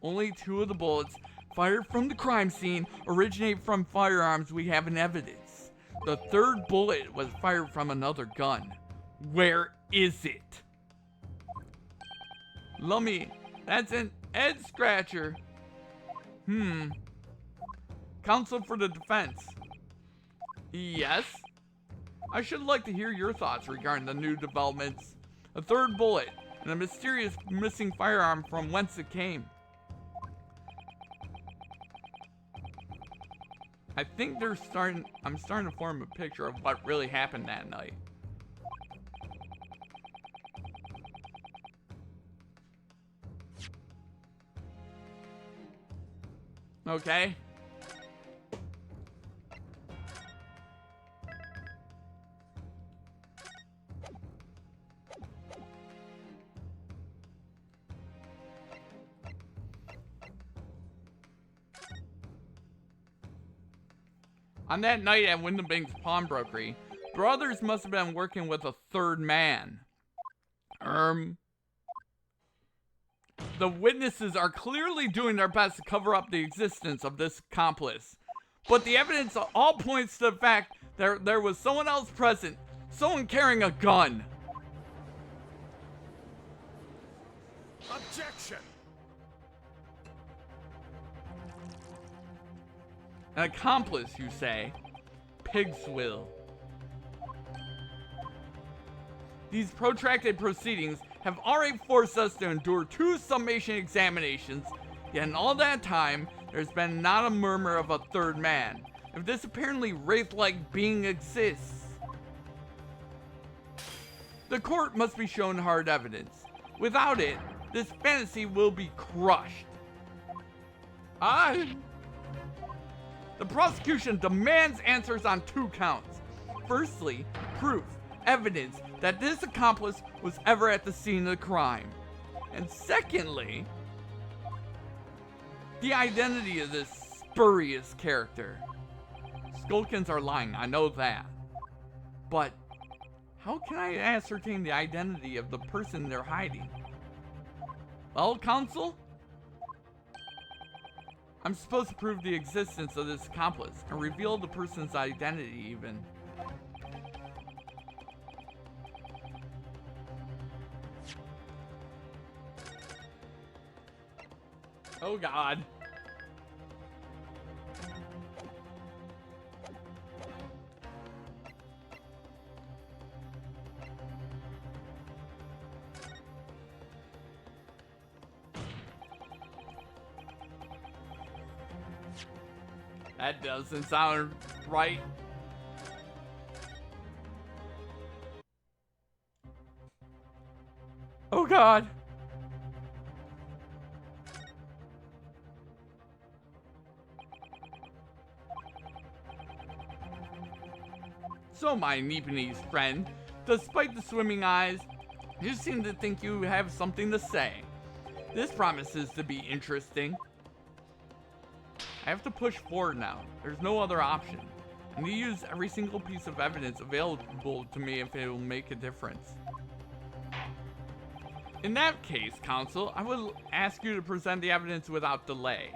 Only 2 of the bullets fired from the crime scene originate from firearms we have in evidence. The third bullet was fired from another gun. Where is it? Lummy, that's an head scratcher. Counsel for the defense. Yes? I should like to hear your thoughts regarding the new developments. A third bullet and a mysterious missing firearm from whence it came. I think I'm starting to form a picture of what really happened that night. Okay. On that night at Windhambink's pawnbrokery, brothers must have been working with a third man. The witnesses are clearly doing their best to cover up the existence of this accomplice. But the evidence all points to the fact that there was someone else present, someone carrying a gun. Objection! An accomplice, you say? Pig's will. These protracted proceedings have already forced us to endure 2 summation examinations, yet in all that time, there's been not a murmur of a third man. If this apparently wraith-like being exists, the court must be shown hard evidence. Without it, this fantasy will be crushed. The prosecution demands answers on 2 counts. Firstly, proof, evidence that this accomplice was ever at the scene of the crime. And secondly, the identity of this spurious character. Skulkins are lying, I know that. But how can I ascertain the identity of the person they're hiding? Well, counsel? I'm supposed to prove the existence of this accomplice and reveal the person's identity even. Oh God. That doesn't sound right. Oh God. So my Nipponese friend, despite the swimming eyes, you seem to think you have something to say. This promises to be interesting. I have to push forward now. There's no other option. I need to use every single piece of evidence available to me if it will make a difference. In that case, counsel, I will ask you to present the evidence without delay.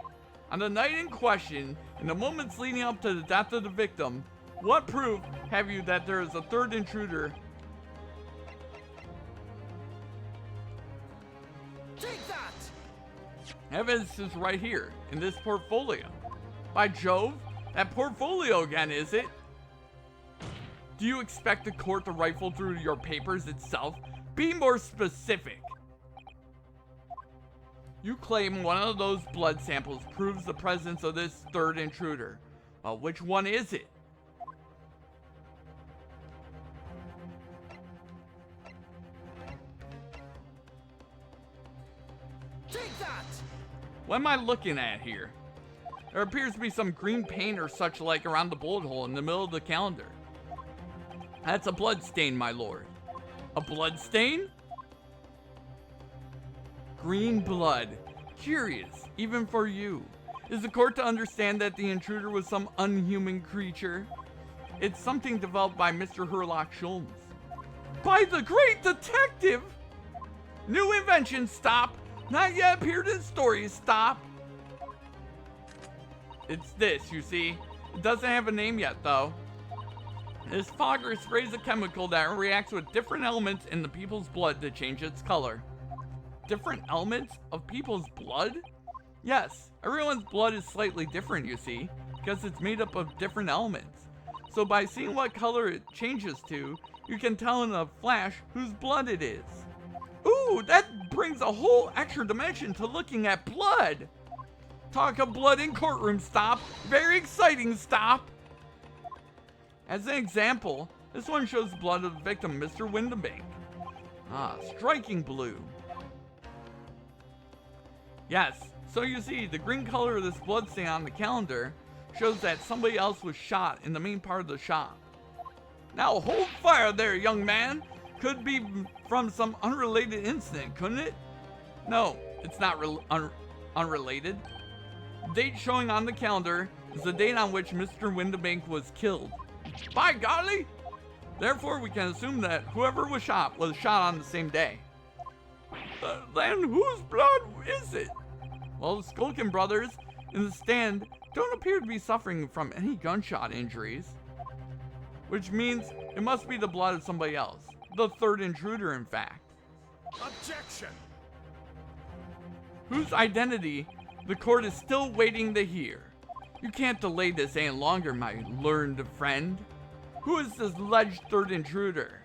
On the night in question, in the moments leading up to the death of the victim, what proof have you that there is a third intruder? Take that! Evidence is right here, in this portfolio. By Jove, that portfolio again, is it? Do you expect the court to rifle through your papers itself? Be more specific. You claim one of those blood samples proves the presence of this third intruder. Well, which one is it? Take that! What am I looking at here? There appears to be some green paint or such like around the bullet hole in the middle of the calendar. That's a blood stain, my lord. A blood stain? Green blood. Curious, even for you. Is the court to understand that the intruder was some unhuman creature? It's something developed by Mr. Herlock Sholmes. By the great detective! New invention, stop! Not yet appeared in stories, stop! It's this, you see. It doesn't have a name yet, though. This fogger sprays a chemical that reacts with different elements in the people's blood to change its color. Different elements of people's blood? Yes, everyone's blood is slightly different, you see, because it's made up of different elements. So by seeing what color it changes to, you can tell in a flash whose blood it is. Ooh, that brings a whole extra dimension to looking at blood. Talk of blood in courtroom, stop. Very exciting, stop. As an example, this one shows the blood of the victim, Mr. Windabank. Ah, striking blue. Yes, so you see, the green color of this blood stain on the calendar shows that somebody else was shot in the main part of the shop. Now hold fire there, young man. Could be from some unrelated incident, couldn't it? No, it's not unrelated. The date showing on the calendar is the date on which Mr. Windabank was killed. By golly! Therefore, we can assume that whoever was shot on the same day. Then whose blood is it? Well, the Skulkin brothers in the stand don't appear to be suffering from any gunshot injuries. Which means it must be the blood of somebody else. The third intruder, in fact. Objection! Whose identity the court is still waiting to hear. You can't delay this any longer, my learned friend. Who is this alleged third intruder?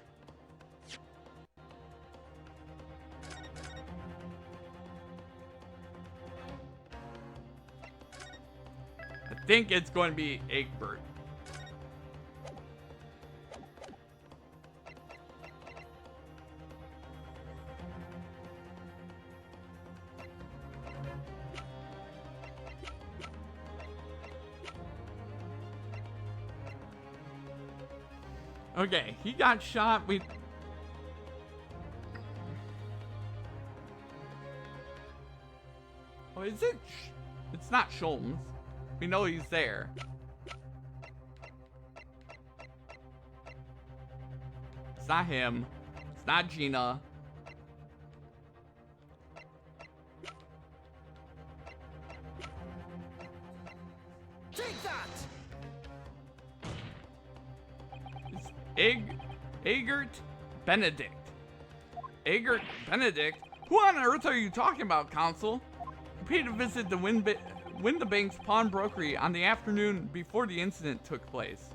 I think it's going to be Egbert. Okay, he got shot. Oh, is it? It's not Sholmes. We know he's there. It's not him. It's not Gina. Take that! Egbert Benedict. Egbert Benedict? Who on earth are you talking about, Consul? He paid to visit the Windabank's pawnbrokery on the afternoon before the incident took place,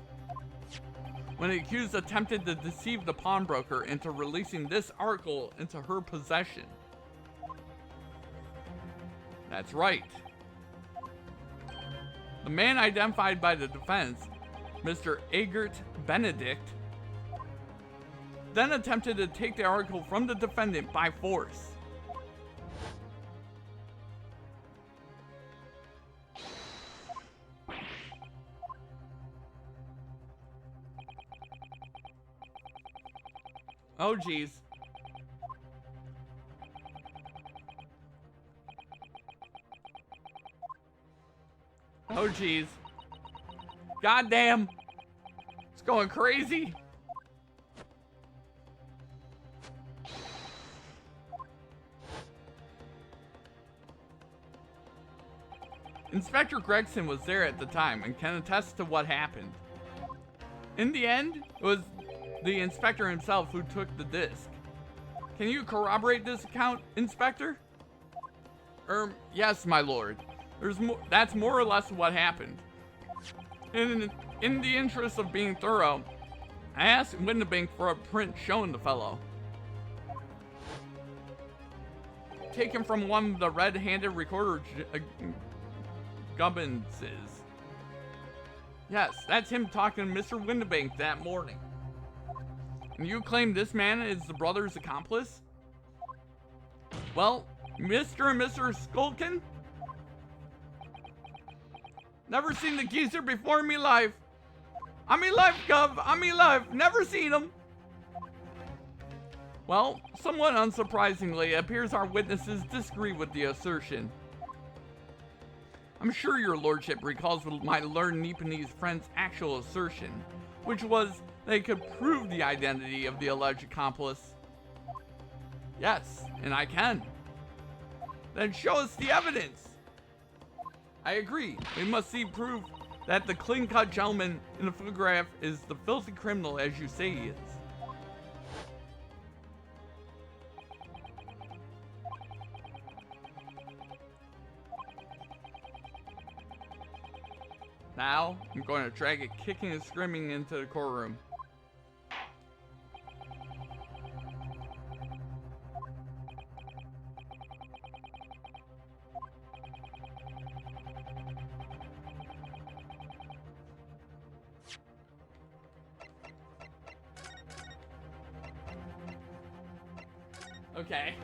when the accused attempted to deceive the pawnbroker into releasing this article into her possession. That's right. The man identified by the defense, Mr. Egbert Benedict, then attempted to take the article from the defendant by force. Oh geez. Oh geez. Goddamn. It's going crazy. Inspector Gregson was there at the time and can attest to what happened. In the end, it was the inspector himself who took the disc. Can you corroborate this account, Inspector? Yes, my lord. That's more or less what happened. In the interest of being thorough, I asked Windabank for a print showing the fellow. taken from one of the red-handed recorder Gubbinses. Yes, that's him talking to Mr. Windibank that morning. And you claim this man is the brother's accomplice? Well, Mr. and Mr. Skulkin? Never seen the geezer before in me life. I'm me life, Gov. I'm me life. Never seen him. Well, somewhat unsurprisingly, it appears our witnesses disagree with the assertion. I'm sure your lordship recalls my learned Nipponese friend's actual assertion, which was they could prove the identity of the alleged accomplice. Yes, and I can. Then show us the evidence. I agree. We must see proof that the clean-cut gentleman in the photograph is the filthy criminal as you say he is. Now, I'm going to drag it kicking and screaming into the courtroom. Okay.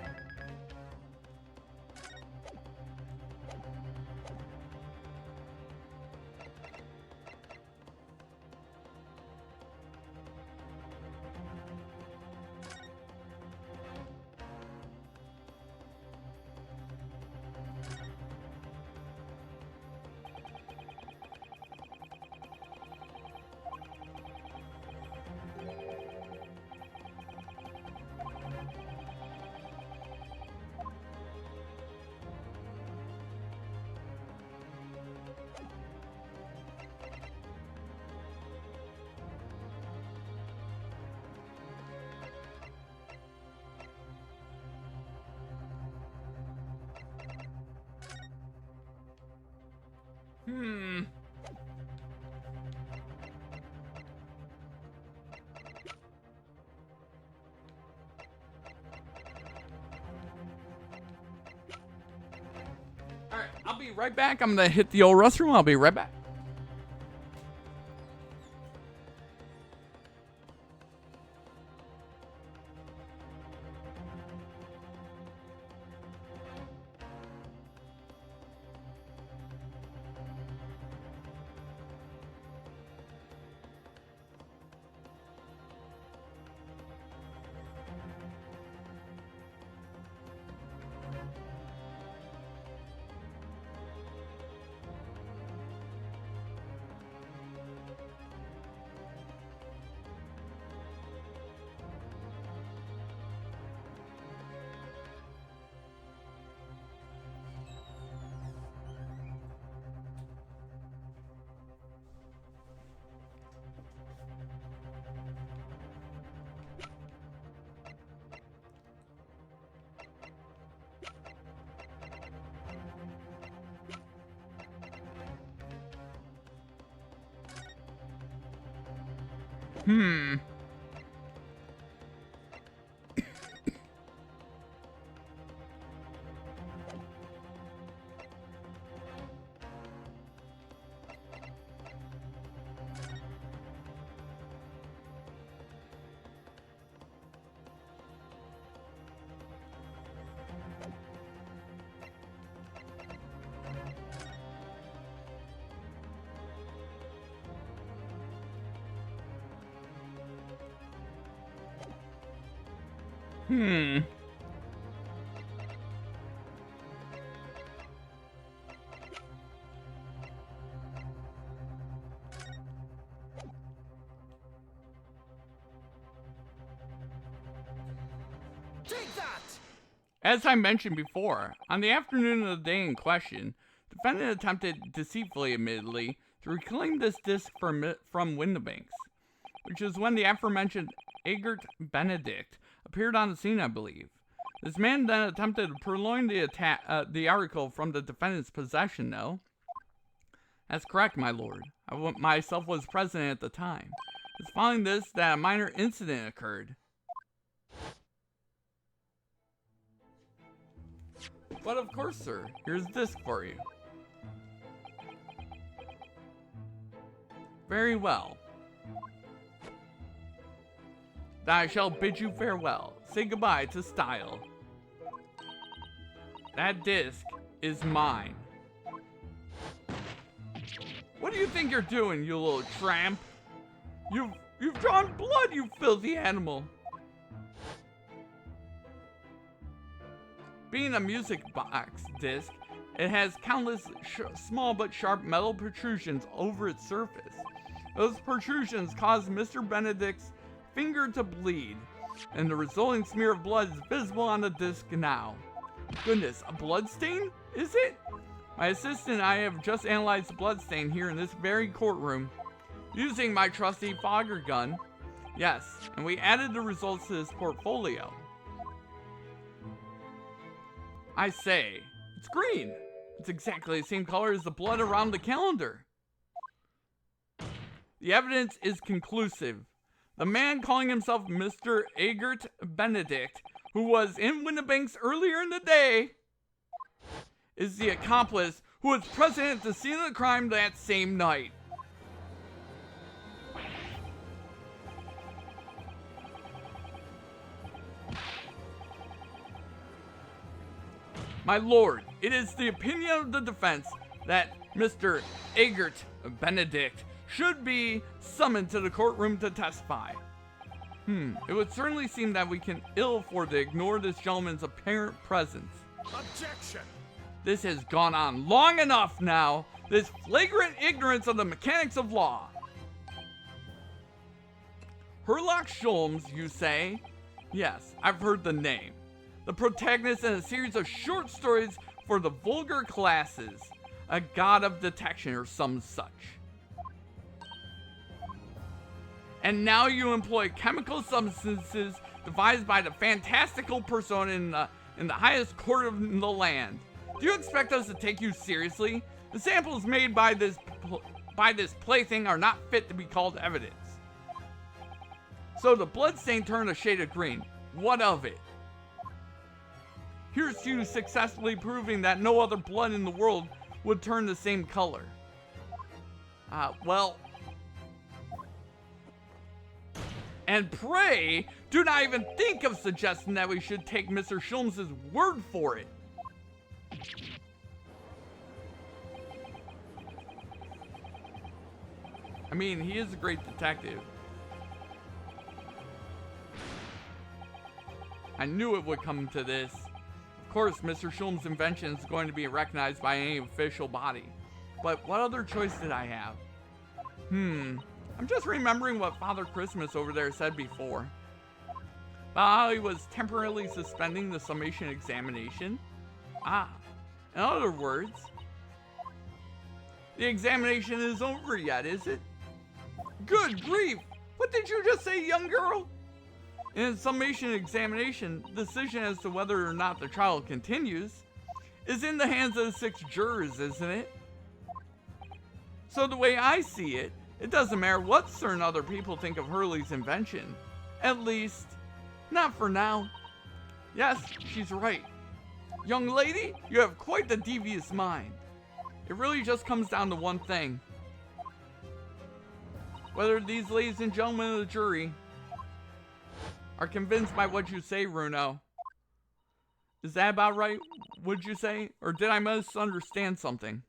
Alright, I'll be right back. I'm gonna hit the old restroom. I'll be right back. Take that! As I mentioned before, on the afternoon of the day in question, the defendant attempted, deceitfully admittedly, to reclaim this disc from Windibanks, which is when the aforementioned Egbert Benedict appeared on the scene, I believe. This man then attempted to purloin the article from the defendant's possession, no? That's correct, my lord. I myself was present at the time. It's following this that a minor incident occurred. But of course, sir. Here's a disc for you. Very well. Then I shall bid you farewell. Say goodbye to style. That disc is mine. What do you think you're doing, you little tramp? You've drawn blood, you filthy animal. Being a music box disc, it has countless small but sharp metal protrusions over its surface. Those protrusions cause Mr. Benedict's finger to bleed, and the resulting smear of blood is visible on the disc now. Goodness, a blood stain? Is it? My assistant and I have just analyzed the blood stain here in this very courtroom, using my trusty fogger gun. Yes, and we added the results to this portfolio. I say, it's green. It's exactly the same color as the blood around the calendar. The evidence is conclusive. The man calling himself Mr. Egbert Benedict, who was in Windibanks earlier in the day, is the accomplice who was present at the scene of the crime that same night. My lord, it is the opinion of the defense that Mr. Egbert Benedict should be summoned to the courtroom to testify. It would certainly seem that we can ill afford to ignore this gentleman's apparent presence. Objection! This has gone on long enough now, this flagrant ignorance of the mechanics of law. Herlock Sholmes, you say? Yes, I've heard the name. The protagonist in a series of short stories for the vulgar classes, a god of detection or some such. And now you employ chemical substances devised by the fantastical persona in the highest court of the land. Do you expect us to take you seriously? The samples made by this plaything are not fit to be called evidence. So the bloodstain turned a shade of green. What of it? Here's you successfully proving that no other blood in the world would turn the same color. Well... And pray, do not even think of suggesting that we should take Mr. Sholmes' word for it. I mean, he is a great detective. I knew it would come to this. Of course, Mr. Sholmes' invention is going to be recognized by any official body. But what other choice did I have? I'm just remembering what Father Christmas over there said before. About how he was temporarily suspending the summation examination. In other words, the examination isn't over yet, is it? Good grief! What did you just say, young girl? In summation examination, the decision as to whether or not the trial continues is in the hands of the 6 jurors, isn't it? So the way I see it, it doesn't matter what certain other people think of Hurley's invention. At least, not for now. Yes, she's right. Young lady, you have quite the devious mind. It really just comes down to one thing. Whether these ladies and gentlemen of the jury are convinced by what you say, Runo. Is that about right, would you say? Or did I misunderstand something?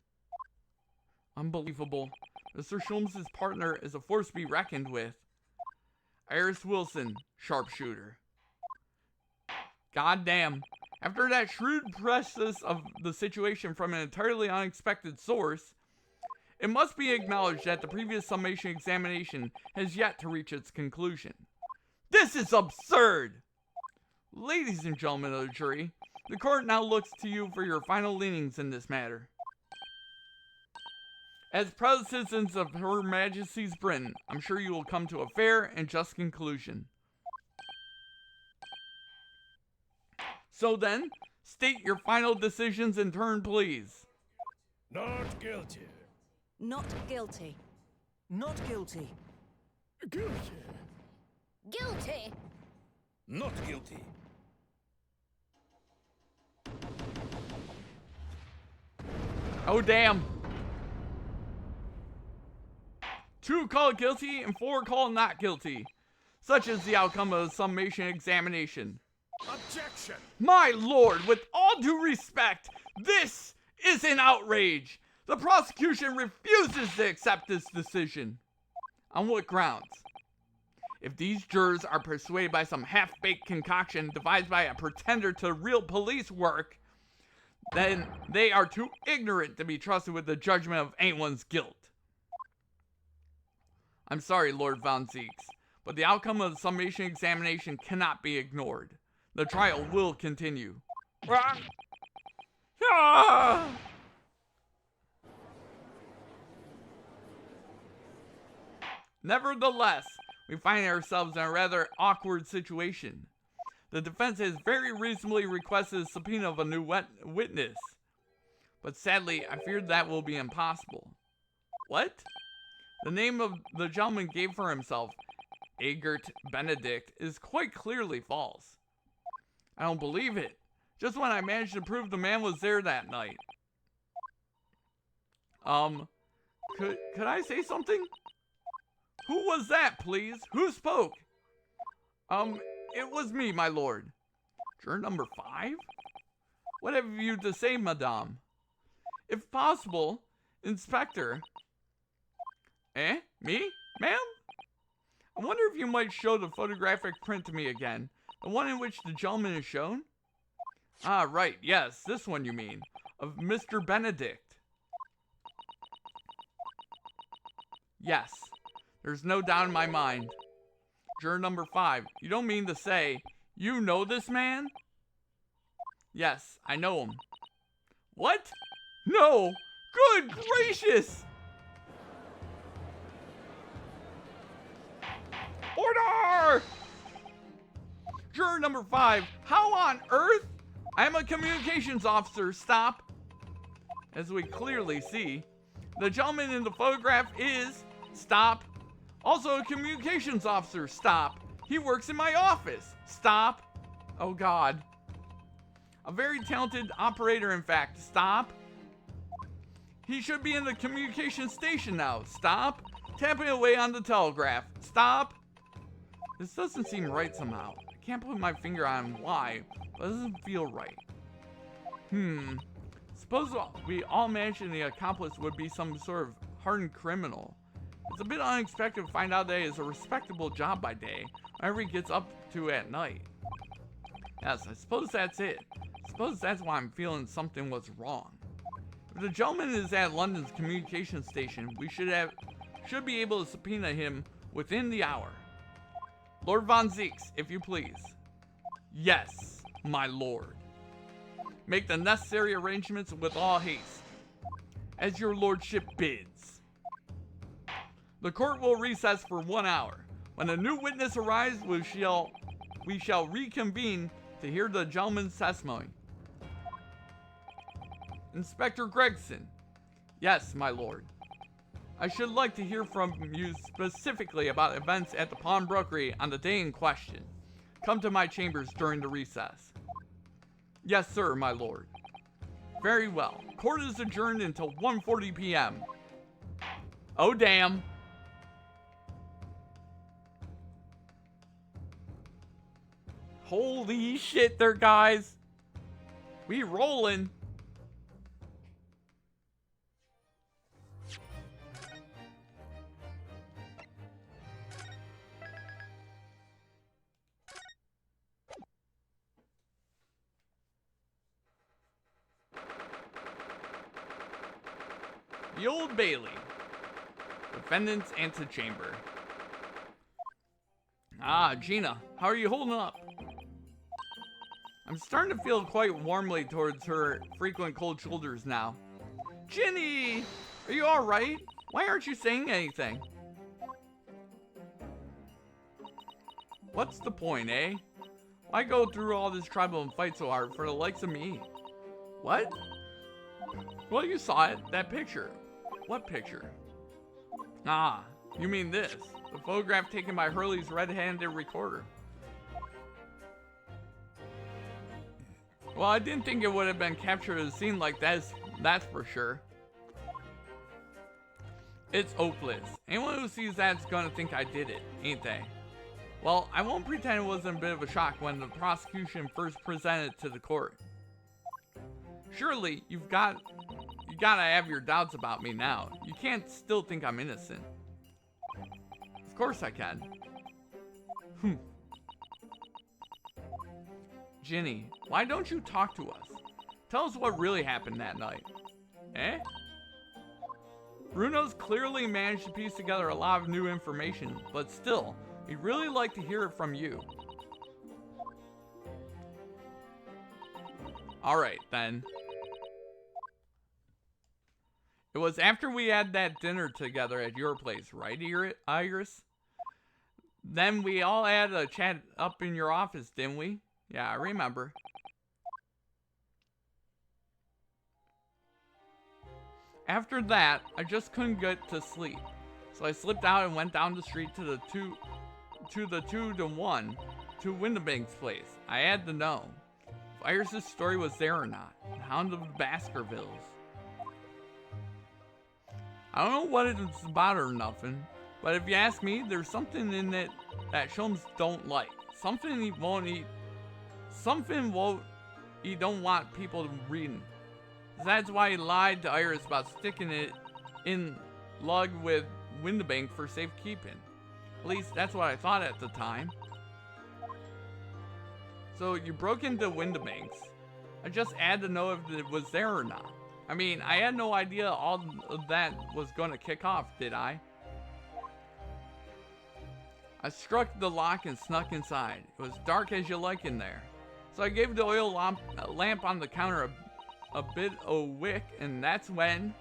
Unbelievable. Mr. Sholmes' partner is a force to be reckoned with. Iris Wilson, sharpshooter. Goddamn. After that shrewd preface of the situation from an entirely unexpected source, it must be acknowledged that the previous summation examination has yet to reach its conclusion. This is absurd! Ladies and gentlemen of the jury, the court now looks to you for your final leanings in this matter. As proud citizens of Her Majesty's Britain, I'm sure you will come to a fair and just conclusion. So then, state your final decisions in turn, please. Not guilty. Not guilty. Not guilty. Guilty. Guilty. Not guilty. Oh, damn. 2 called guilty and 4 called not guilty. Such is the outcome of the summation examination. Objection! My lord, with all due respect, this is an outrage. The prosecution refuses to accept this decision. On what grounds? If these jurors are persuaded by some half-baked concoction devised by a pretender to real police work, then they are too ignorant to be trusted with the judgment of anyone's guilt. I'm sorry, Lord Von Zeeks, but the outcome of the summation examination cannot be ignored. The trial will continue. Ah! Nevertheless, we find ourselves in a rather awkward situation. The defense has very reasonably requested a subpoena of a new witness. But sadly, I fear that will be impossible. What? The name of the gentleman gave for himself, Egbert Benedict, is quite clearly false. I don't believe it. Just when I managed to prove the man was there that night. Could I say something? Who was that, please? Who spoke? It was me, my lord. Juror number 5? What have you to say, madame? If possible, Inspector. Eh? Me? Ma'am? I wonder if you might show the photographic print to me again. The one in which the gentleman is shown? Ah, right, yes, this one you mean. Of Mr. Benedict. Yes, there's no doubt in my mind. Juror number 5, you don't mean to say, you know this man? Yes, I know him. What? No! Good gracious! Order! Juror number 5, how on earth? I am a communications officer, stop. As we clearly see, the gentleman in the photograph is, stop. Also a communications officer, stop. He works in my office, stop. Oh God. A very talented operator, in fact, stop. He should be in the communication station now, stop. Tapping away on the telegraph, stop. This doesn't seem right somehow. I can't put my finger on why, but it doesn't feel right. Suppose we all imagine the accomplice would be some sort of hardened criminal. It's a bit unexpected to find out that he has a respectable job by day, whatever he gets up to at night. Yes, I suppose that's it. I suppose that's why I'm feeling something was wrong. If the gentleman is at London's communication station, we should be able to subpoena him within the hour. Lord Von Zeeks, if you please. Yes, my lord. Make the necessary arrangements with all haste, as your lordship bids. The court will recess for 1 hour. When a new witness arrives, we shall reconvene to hear the gentleman's testimony. Inspector Gregson. Yes, my lord. I should like to hear from you specifically about events at the pawnbrokery on the day in question. Come to my chambers during the recess. Yes, sir, my lord. Very well. Court is adjourned until 1:40 p.m. Oh, damn. Holy shit there, guys. We rolling. The Old Bailey. Defendant's antechamber. Ah, Gina, how are you holding up? I'm starting to feel quite warmly towards her frequent cold shoulders now. Ginny! Are you alright? Why aren't you saying anything? What's the point, eh? Why go through all this trouble and fight so hard for the likes of me? What? Well, you saw it, that picture. What picture? Ah, you mean this. The photograph taken by Hurley's red-handed recorder. Well, I didn't think it would have been captured at a scene like that, that's for sure. It's hopeless. Anyone who sees that's gonna think I did it, ain't they? Well, I won't pretend it wasn't a bit of a shock when the prosecution first presented it to the court. Surely, you gotta have your doubts about me now. You can't still think I'm innocent. Of course I can. Ginny, why don't you talk to us? Tell us what really happened that night. Eh? Bruno's clearly managed to piece together a lot of new information, but still, we'd really like to hear it from you. Alright, then. It was after we had that dinner together at your place, right, Iris? Then we all had a chat up in your office, didn't we? Yeah, I remember. After that, I just couldn't get to sleep. So I slipped out and went down the street to the 2-1 to Windabank's place. I had to know if Iris' story was there or not. The Hound of the Baskervilles. I don't know what it's about or nothing, but if you ask me, there's something in it that Sholmes don't like. Something he don't want people reading. That's why he lied to Iris about sticking it in lug with Windabank for safekeeping. At least that's what I thought at the time. So you broke into Windabank's. I just had to know if it was there or not. I mean, I had no idea all of that was going to kick off, did I? I struck the lock and snuck inside. It was dark as you like in there. So I gave the oil lamp on the counter a bit of wick, and that's when...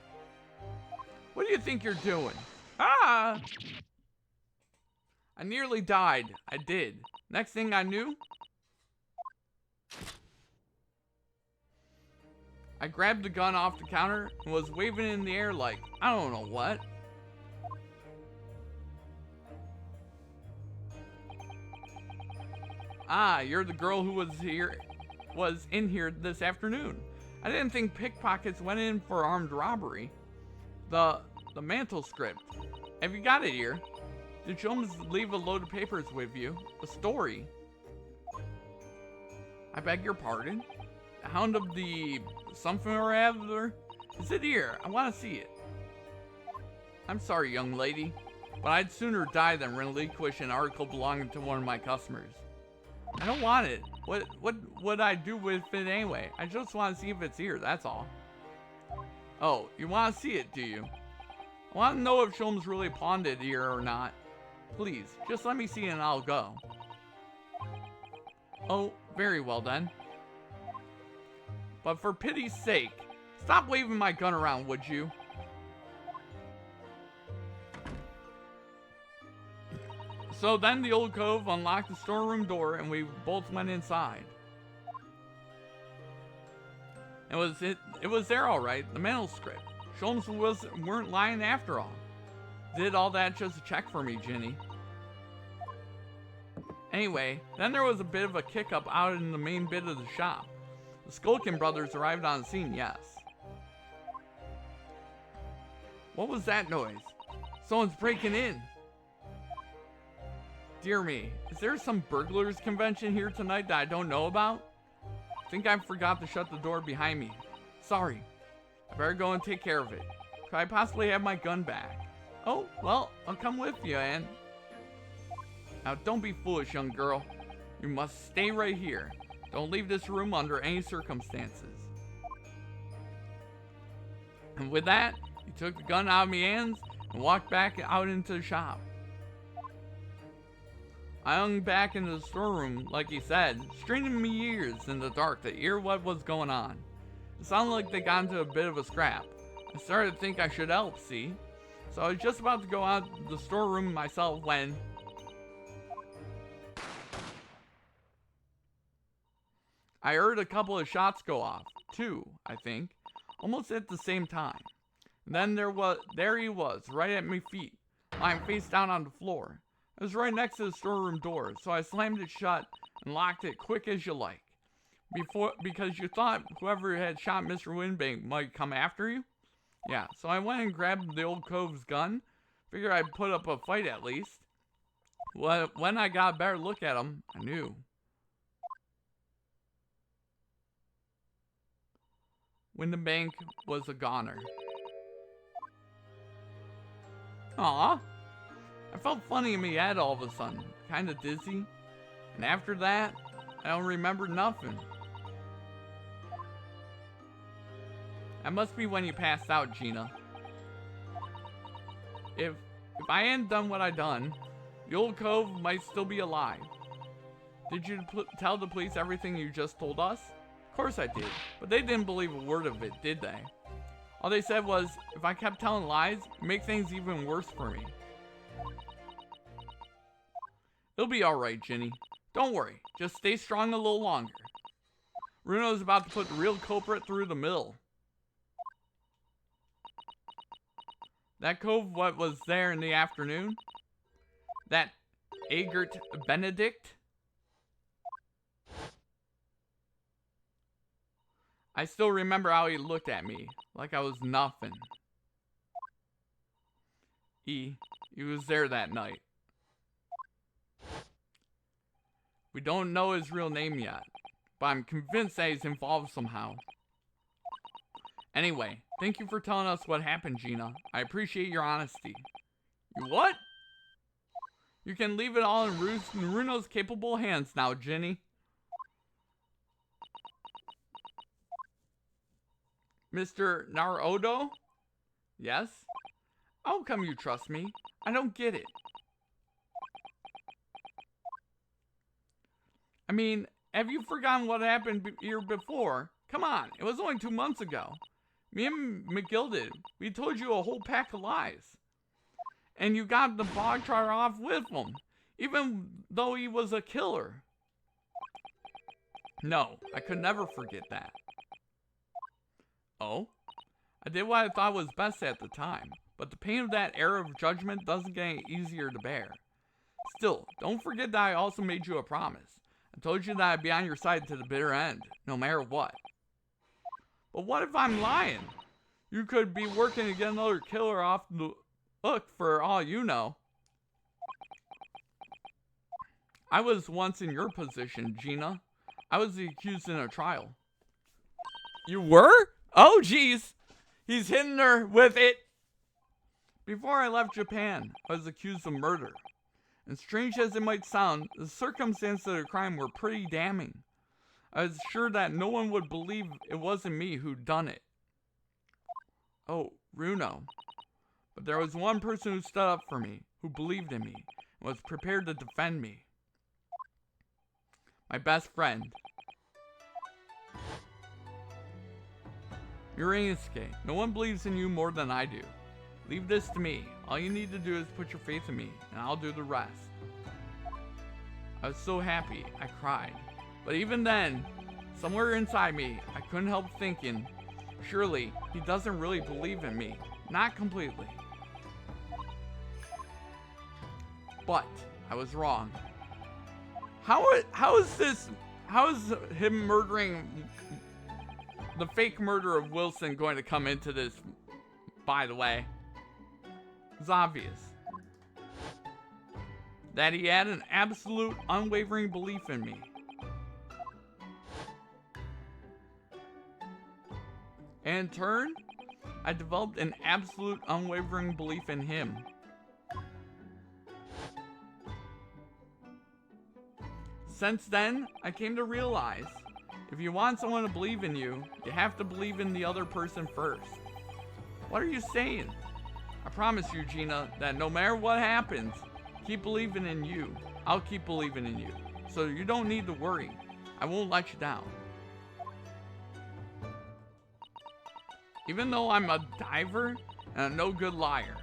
What do you think you're doing? Ah! I nearly died. I did. Next thing I knew... I grabbed the gun off the counter and was waving it in the air like, I don't know what. Ah, you're the girl who was in here this afternoon. I didn't think pickpockets went in for armed robbery. The mantle script. Have you got it here? Did Sholmes leave a load of papers with you? A story? I beg your pardon? The Hound of the something or other? Is it here? I want to see it. I'm sorry, young lady, but I'd sooner die than relinquish an article belonging to one of my customers. I don't want it. What would I do with it anyway? I just want to see if it's here, that's all. Oh, you want to see it, do you? I want to know if Sholmes really pawned it here or not. Please, just let me see it and I'll go. Oh, very well then. But for pity's sake, stop waving my gun around, would you? So then the old cove unlocked the storeroom door and we both went inside. It was there all right, the manuscript. Sholmes weren't lying after all. Did all that just to check for me, Ginny. Anyway, then there was a bit of a kick-up out in the main bit of the shop. The Skulkin brothers arrived on scene, yes. What was that noise? Someone's breaking in. Dear me, is there some burglars convention here tonight that I don't know about? I think I forgot to shut the door behind me. Sorry. I better go and take care of it. Could I possibly have my gun back? Oh, well, I'll come with you, Anne. Now, don't be foolish, young girl. You must stay right here. Don't leave this room under any circumstances. And with that, he took the gun out of my hands and walked back out into the shop. I hung back in the storeroom, like he said, straining my ears in the dark to hear what was going on. It sounded like they got into a bit of a scrap. I started to think I should help, see? So I was just about to go out the storeroom myself when... I heard a couple of shots go off. 2, I think. Almost at the same time. And then there he was, right at my feet, lying face down on the floor. It was right next to the storeroom door, so I slammed it shut and locked it quick as you like. Because you thought whoever had shot Mr. Winbank might come after you? Yeah, so I went and grabbed the old cove's gun. Figured I'd put up a fight at least. When I got a better look at him, I knew. Windenbank was a goner. Aw. I felt funny in my head all of a sudden. Kinda dizzy. And after that, I don't remember nothing. That must be when you passed out, Gina. If I hadn't done what I done, the old cove might still be alive. Did you tell the police everything you just told us? Of course I did, but they didn't believe a word of it, did they? All they said was, if I kept telling lies, it'd make things even worse for me. It'll be alright, Ginny. Don't worry, just stay strong a little longer. Runo's about to put the real culprit through the mill. That cove what was there in the afternoon? That Agert Benedict? I still remember how he looked at me, like I was nothing. He was there that night. We don't know his real name yet, but I'm convinced that he's involved somehow. Anyway, thank you for telling us what happened, Gina. I appreciate your honesty. You what? You can leave it all in Runo's capable hands now, Ginny. Mr. Naruto? Yes? How come you trust me? I don't get it. I mean, have you forgotten what happened here before? Come on, it was only 2 months ago. Me and McGill did. We told you a whole pack of lies. And you got the bog trotter off with him, even though he was a killer. No, I could never forget that. Oh? I did what I thought was best at the time, but the pain of that error of judgment doesn't get any easier to bear. Still, don't forget that I also made you a promise. I told you that I'd be on your side to the bitter end, no matter what. But what if I'm lying? You could be working to get another killer off the hook for all you know. I was once in your position, Gina. I was the accused in a trial. You were? Oh, geez. He's hitting her with it. Before I left Japan, I was accused of murder. And strange as it might sound, the circumstances of the crime were pretty damning. I was sure that no one would believe it wasn't me who'd done it. Oh, Runo. But there was one person who stood up for me, who believed in me, and was prepared to defend me. My best friend. Uranisuke, no one believes in you more than I do. Leave this to me. All you need to do is put your faith in me, and I'll do the rest. I was so happy, I cried. But even then, somewhere inside me, I couldn't help thinking, surely he doesn't really believe in me. Not completely. But I was wrong. How is him murdering the fake murder of Wilson going to come into this, by the way? It's obvious that he had an absolute unwavering belief in me. And in turn, I developed an absolute unwavering belief in him. Since then, I came to realize, if you want someone to believe in you, you have to believe in the other person first. What are you saying? I promise you, Gina, that no matter what happens, keep believing in you. I'll keep believing in you. So you don't need to worry. I won't let you down. Even though I'm a diver and a no good liar.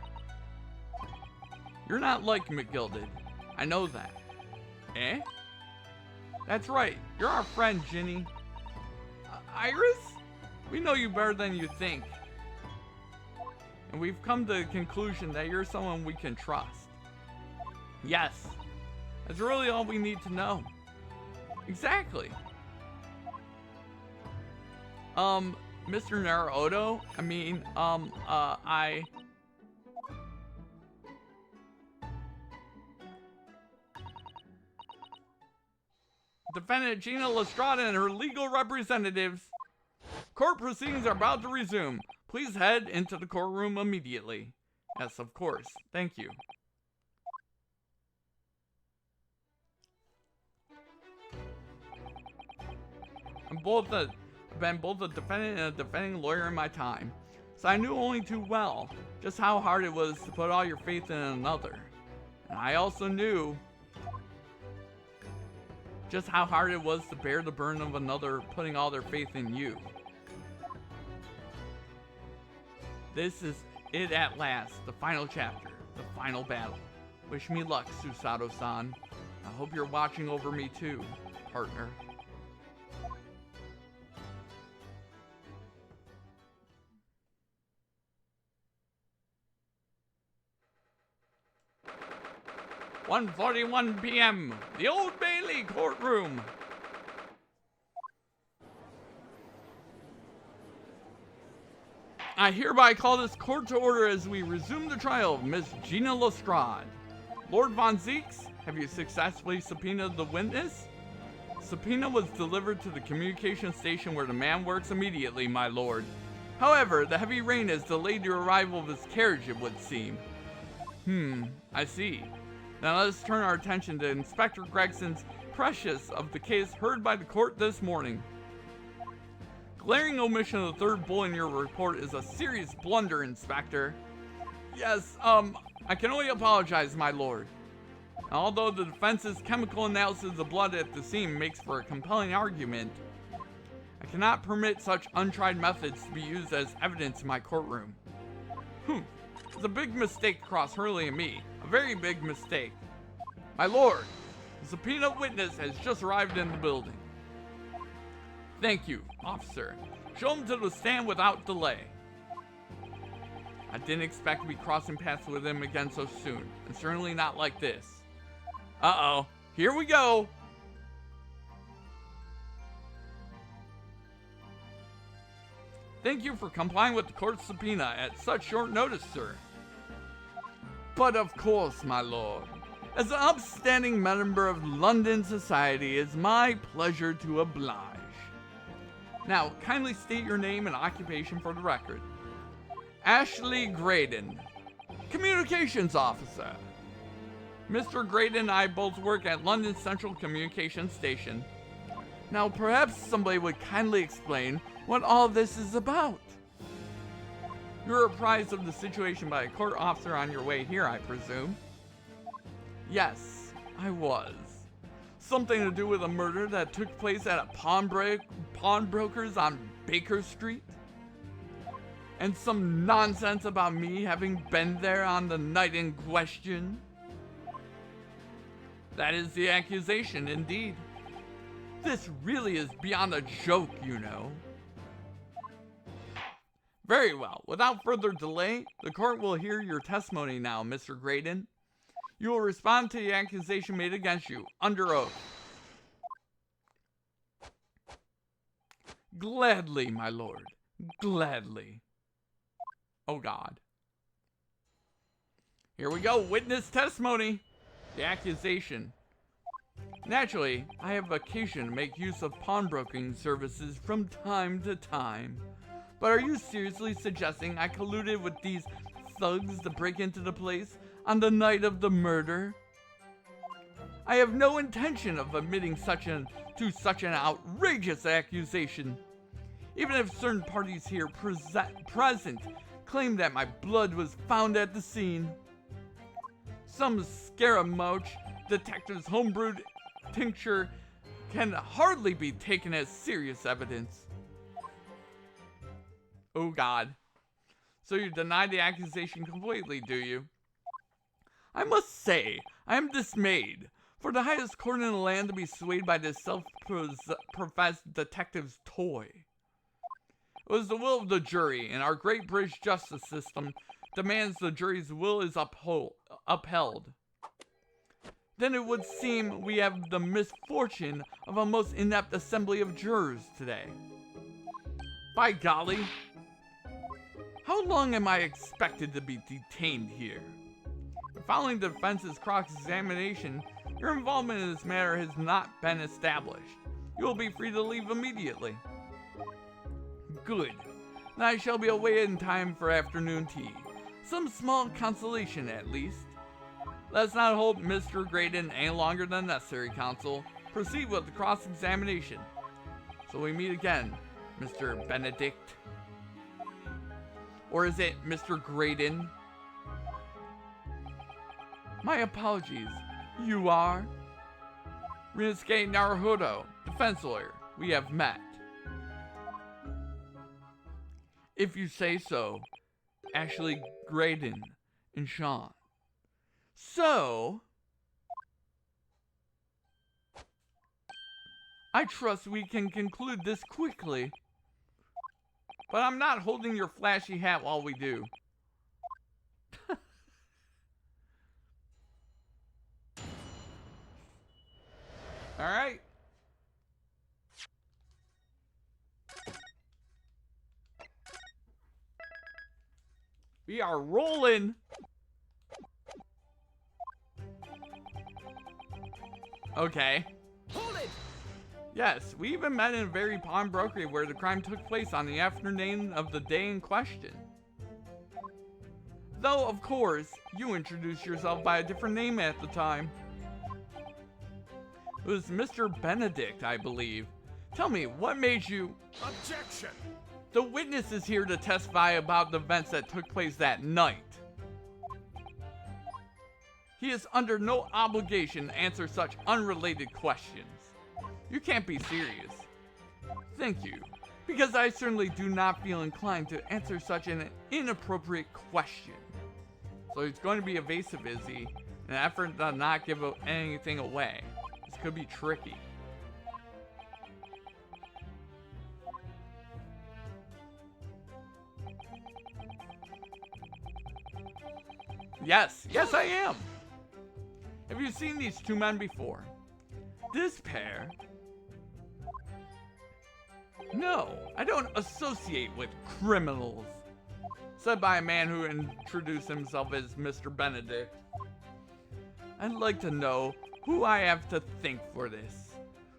You're not like McGill did. I know that. Eh? That's right. You're our friend, Ginny. Iris? We know you better than you think. And we've come to the conclusion that you're someone we can trust. Yes. That's really all we need to know. Exactly. Mr. Naruto? I mean, Defendant Gina Lestrada and her legal representatives. Court proceedings are about to resume. Please head into the courtroom immediately. Yes, of course. Thank you. I've been both a defendant and a defending lawyer in my time, so I knew only too well just how hard it was to put all your faith in another. And I also knew just how hard it was to bear the burden of another putting all their faith in you. This is it at last, the final chapter, the final battle. Wish me luck, Susato-san. I hope you're watching over me too, partner. "1:41 p.m. The Old Bailey courtroom." I hereby call this court to order as we resume the trial of Miss Gina Lestrade. Lord Von Zeeks, have you successfully subpoenaed the witness? Subpoena was delivered to the communication station where the man works immediately, my lord. However, the heavy rain has delayed the arrival of his carriage, it would seem. I see. Now let's turn our attention to Inspector Gregson's precious of the case heard by the court this morning. Glaring omission of the third bullet in your report is a serious blunder, Inspector. Yes, I can only apologize, my lord. Although the defense's chemical analysis of blood at the scene makes for a compelling argument, I cannot permit such untried methods to be used as evidence in my courtroom. It's a big mistake across Hurley and me. A very big mistake. My lord, the subpoena witness has just arrived in the building. Thank you, officer. Show him to the stand without delay. I didn't expect to be crossing paths with him again so soon, and certainly not like this. Uh-oh, here we go. Thank you for complying with the court's subpoena at such short notice, sir. But of course, my lord. As an upstanding member of London society, it's my pleasure to oblige. Now, kindly state your name and occupation for the record. Ashley Graydon, Communications Officer. Mr. Graydon and I both work at London Central Communications Station. Now, perhaps somebody would kindly explain what all this is about. You were apprised of the situation by a court officer on your way here, I presume? Yes, I was. Something to do with a murder that took place at a pawnbroker's on Baker Street? And some nonsense about me having been there on the night in question? That is the accusation, indeed. This really is beyond a joke, you know. Very well. Without further delay, the court will hear your testimony now, Mr. Graydon. You will respond to the accusation made against you, under oath. Gladly, my lord. Gladly. Oh, God. Here we go. Witness testimony. The accusation. Naturally, I have occasion to make use of pawnbroking services from time to time. But are you seriously suggesting I colluded with these thugs to break into the place on the night of the murder? I have no intention of admitting such an outrageous accusation. Even if certain parties here present claim that my blood was found at the scene. Some scaramouche detective's homebrewed tincture can hardly be taken as serious evidence. Oh, God. So you deny the accusation completely, do you? I must say, I am dismayed. For the highest court in the land to be swayed by this self-professed detective's toy. It was the will of the jury, and our great British justice system demands the jury's will is upheld. Then it would seem we have the misfortune of a most inept assembly of jurors today. By golly. How long am I expected to be detained here? Following the defense's cross-examination, your involvement in this matter has not been established. You will be free to leave immediately. Good. Then I shall be away in time for afternoon tea. Some small consolation, at least. Let's not hold Mr. Graydon any longer than necessary, Counsel. Proceed with the cross-examination. So we meet again, Mr. Benedict. Or is it Mr. Graydon? My apologies. You are? Ryusuke Naruhodo, defense lawyer. We have met. If you say so, Ashley Graydon and Sean. So, I trust we can conclude this quickly. But I'm not holding your flashy hat while we do. Alright. We are rolling. Okay. Hold it! Yes, we even met in a very pawnbrokery where the crime took place on the afternoon of the day in question. Though, of course, you introduced yourself by a different name at the time. It was Mr. Benedict, I believe. Tell me, what made you... Objection! The witness is here to testify about the events that took place that night. He is under no obligation to answer such unrelated questions. You can't be serious. Thank you, because I certainly do not feel inclined to answer such an inappropriate question. So he's going to be evasive, is he? In an effort to not give anything away. This could be tricky. Yes, yes I am. Have you seen these two men before? This pair? No, I don't associate with criminals. Said by a man who introduced himself as Mr. Benedict. I'd like to know who I have to thank for this.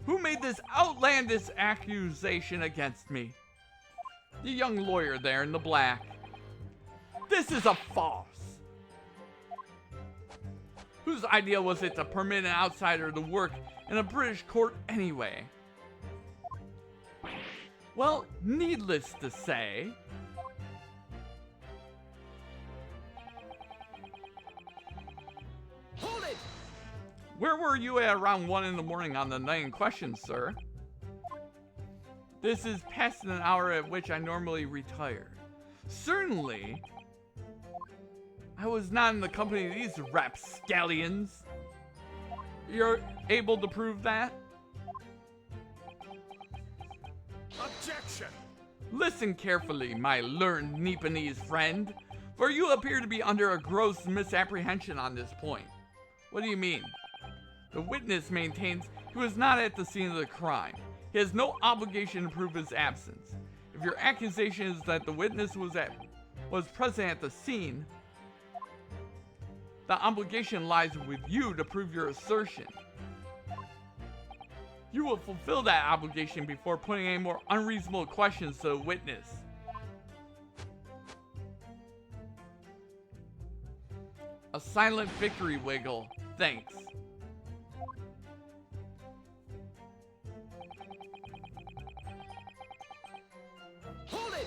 Who made this outlandish accusation against me? The young lawyer there in the black. This is a farce. Whose idea was it to permit an outsider to work in a British court anyway? Well, needless to say, Hold it! where were you at around 1 in the morning on the night in question, sir? This is past an hour at which I normally retire. Certainly, I was not in the company of these rapscallions. You're able to prove that? Objection! Listen carefully, my learned Nipponese friend, for you appear to be under a gross misapprehension on this point. What do you mean? The witness maintains he was not at the scene of the crime. He has no obligation to prove his absence. If your accusation is that the witness was present at the scene, the obligation lies with you to prove your assertion. You will fulfill that obligation before putting any more unreasonable questions to the witness. A silent victory wiggle. Thanks. Hold it!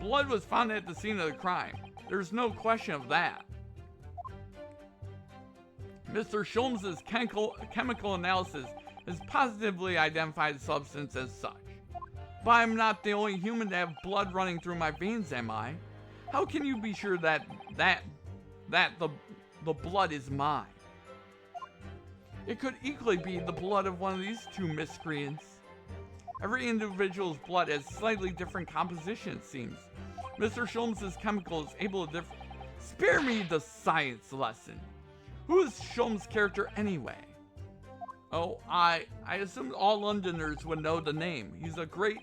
Blood was found at the scene of the crime. There's no question of that. Mr. Sholmes' chemical analysis has positively identified the substance as such. But I'm not the only human to have blood running through my veins, am I? How can you be sure that the blood is mine? It could equally be the blood of one of these two miscreants. Every individual's blood has slightly different composition, it seems. Mr. Sholmes' chemical is able to Spare me the science lesson. Who is Sholmes' character anyway? Oh, I assumed all Londoners would know the name. He's a great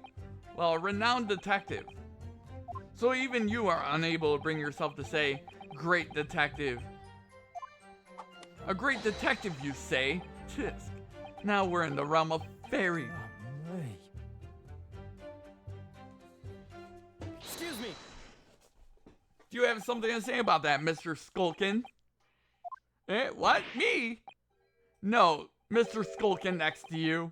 Well, a renowned detective. So even you are unable to bring yourself to say, great detective. A great detective, you say? Tisk. Now we're in the realm of fairy. Excuse me. Do you have something to say about that, Mr. Skulkin? Eh, what? Me? No, Mr. Skulkin next to you.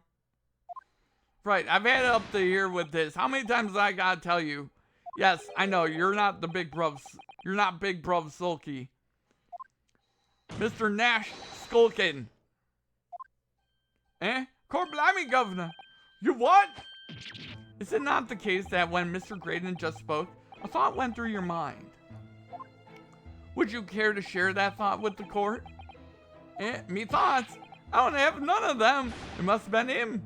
Right, I've had it up to here with this. How many times I gotta tell you? Yes, I know, you're not the big bruv. You're not big bruv Sulky. Mr. Nash Skulkin. Eh? Court blimey, Governor. You what? Is it not the case that when Mr. Graydon just spoke, a thought went through your mind? Would you care to share that thought with the court? Eh, me thoughts? I don't have none of them. It must have been him.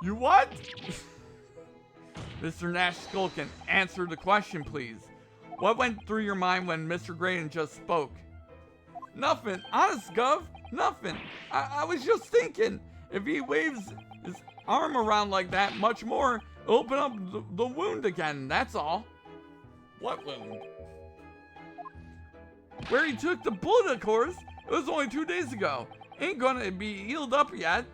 You what? Mr. Nash Skulkin, answer the question, please. What went through your mind when Mr. Graydon just spoke? Nothing. Honest, Gov. Nothing. I was just thinking, if he waves his arm around like that much more, it'll open up the wound again, that's all. What wound? Where he took the bullet, of course. It was only 2 days ago. Ain't gonna be healed up yet.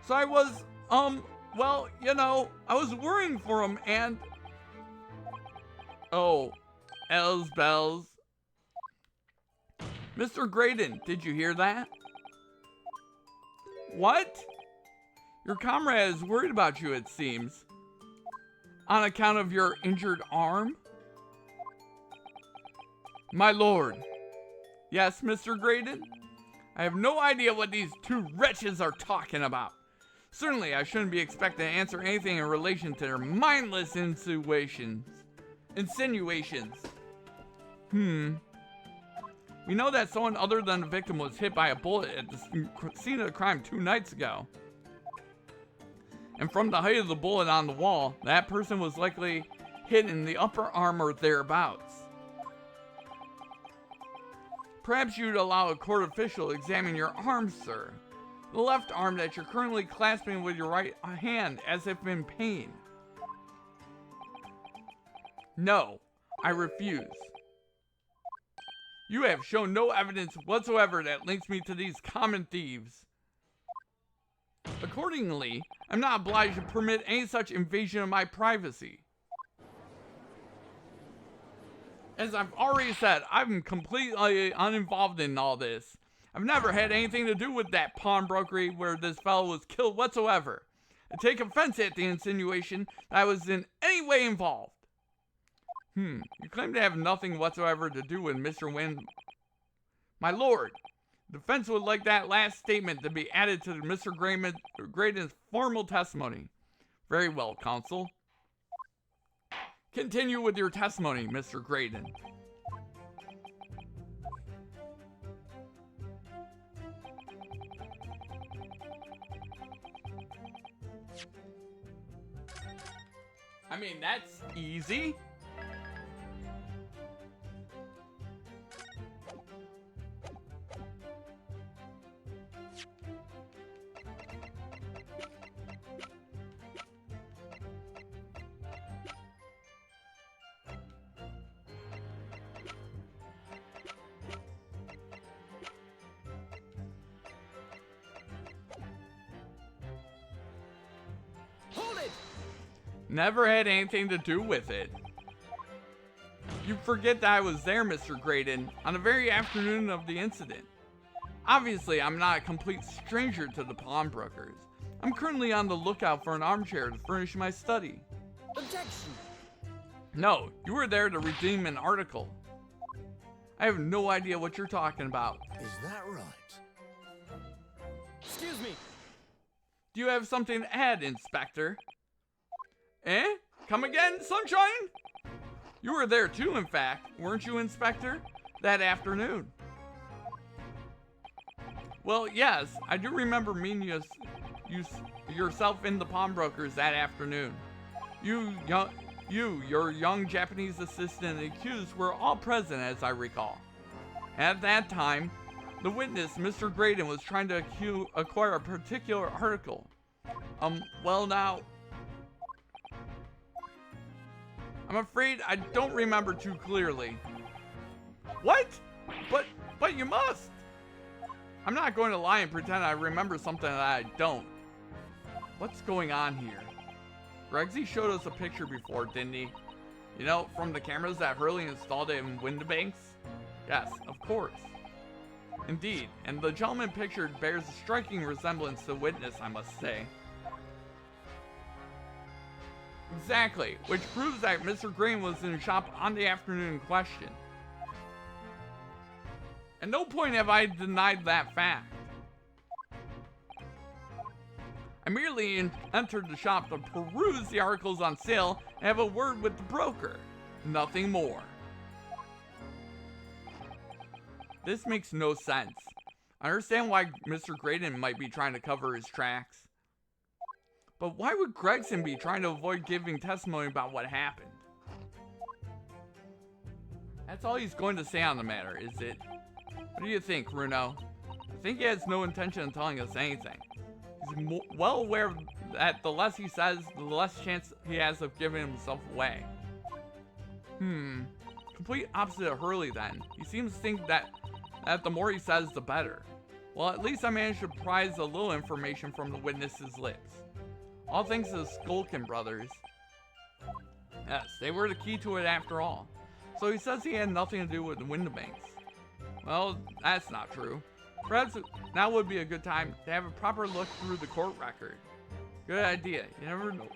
So I was, well, you know, I was worrying for him and... Oh, L's bells. Mr. Graydon, did you hear that? What? Your comrade is worried about you, it seems. On account of your injured arm? My lord. Yes, Mr. Graydon? I have no idea what these two wretches are talking about. Certainly, I shouldn't be expected to answer anything in relation to their mindless insinuations. We know that someone other than the victim was hit by a bullet at the scene of the crime 2 nights ago. And from the height of the bullet on the wall, that person was likely hit in the upper arm or thereabouts. Perhaps you'd allow a court official to examine your arm, sir. The left arm that you're currently clasping with your right hand as if in pain. No, I refuse. You have shown no evidence whatsoever that links me to these common thieves. Accordingly, I'm not obliged to permit any such invasion of my privacy. As I've already said, I'm completely uninvolved in all this. I've never had anything to do with that pawnbrokery where this fellow was killed whatsoever. I take offense at the insinuation that I was in any way involved. You claim to have nothing whatsoever to do with Mr. Wynn. My lord, the defense would like that last statement to be added to Mr. Graydon's formal testimony. Very well, counsel. Continue with your testimony, Mr. Graydon. I mean, that's easy. Never had anything to do with it. You forget that I was there, Mr. Graydon, on the very afternoon of the incident. Obviously, I'm not a complete stranger to the pawnbrokers. I'm currently on the lookout for an armchair to furnish my study. Objection! No, you were there to redeem an article. I have no idea what you're talking about. Is that right? Excuse me! Do you have something to add, Inspector? Eh? Come again, Sunshine? You were there too, in fact, weren't you, Inspector? That afternoon. Well, yes, I do remember meeting yourself in the pawnbrokers that afternoon. You, your young Japanese assistant, and the accused were all present, as I recall. At that time, the witness, Mr. Graydon, was trying to acquire a particular article. Well now... I'm afraid I don't remember too clearly. What? But you must! I'm not going to lie and pretend I remember something that I don't. What's going on here? Gregsy showed us a picture before, didn't he? You know, from the cameras that Hurley installed in Windibanks? Yes, of course. Indeed, and the gentleman pictured bears a striking resemblance to Witness, I must say. Exactly, which proves that Mr. Green was in the shop on the afternoon in question. At no point have I denied that fact. I merely entered the shop to peruse the articles on sale and have a word with the broker. Nothing more. This makes no sense. I understand why Mr. Graydon might be trying to cover his tracks. But why would Gregson be trying to avoid giving testimony about what happened? That's all he's going to say on the matter, is it? What do you think, Bruno? I think he has no intention of telling us anything. He's well aware that the less he says, the less chance he has of giving himself away. Complete opposite of Hurley then. He seems to think that the more he says, the better. Well, at least I managed to prize a little information from the witness's lips. All thanks to the Skulkin brothers. Yes, they were the key to it after all. So he says he had nothing to do with the Windibanks. Well, that's not true. Perhaps now would be a good time to have a proper look through the court record. Good idea, you never know.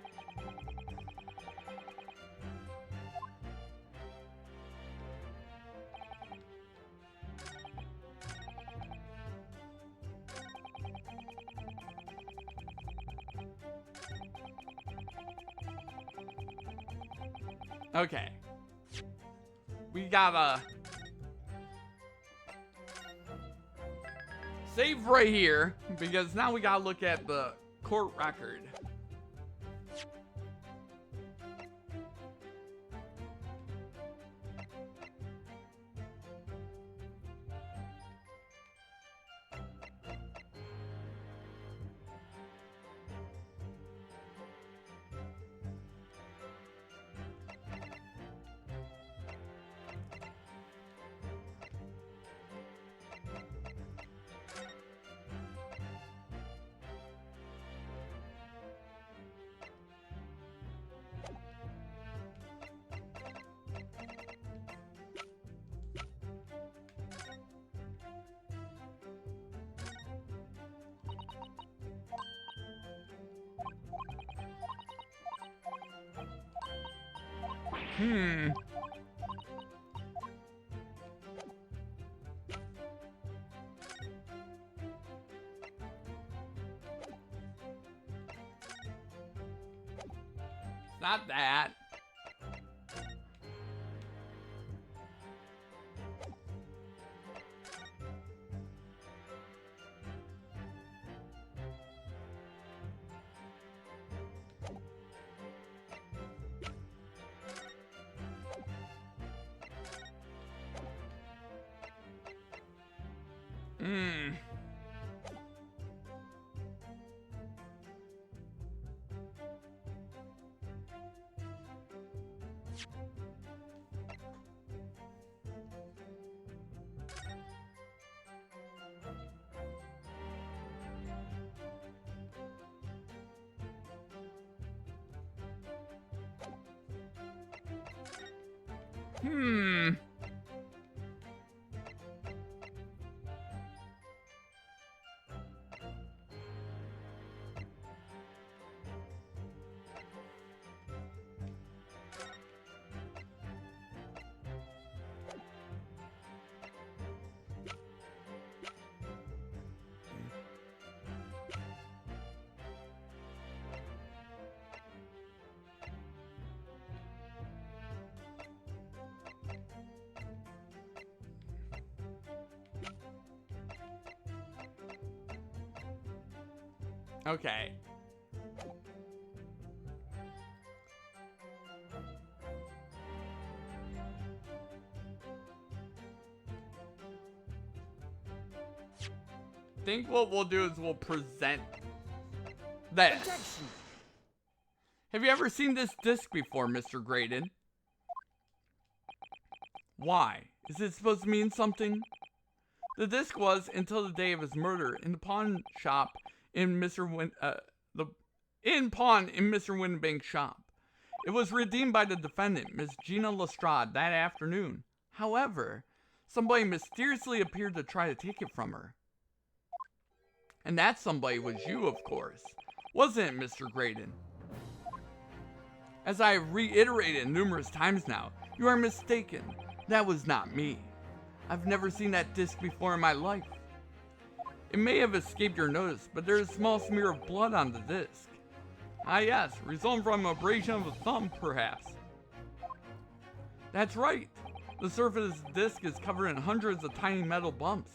Okay. We gotta save right here, because now we gotta look at the court record. Not that. Okay. I think what we'll do is we'll present this. Objection. Have you ever seen this disc before, Mr. Graydon? Why? Is it supposed to mean something? The disc was, until the day of his murder, in the pawn shop in Mr. Windibank's shop. It was redeemed by the defendant, Miss Gina Lestrade, that afternoon. However, somebody mysteriously appeared to try to take it from her. And that somebody was you, of course. Wasn't it, Mr. Graydon? As I have reiterated numerous times now, you are mistaken. That was not me. I've never seen that disc before in my life. It may have escaped your notice, but there is a small smear of blood on the disc. Ah yes, resulting from abrasion of a thumb, perhaps. That's right. The surface of the disc is covered in hundreds of tiny metal bumps.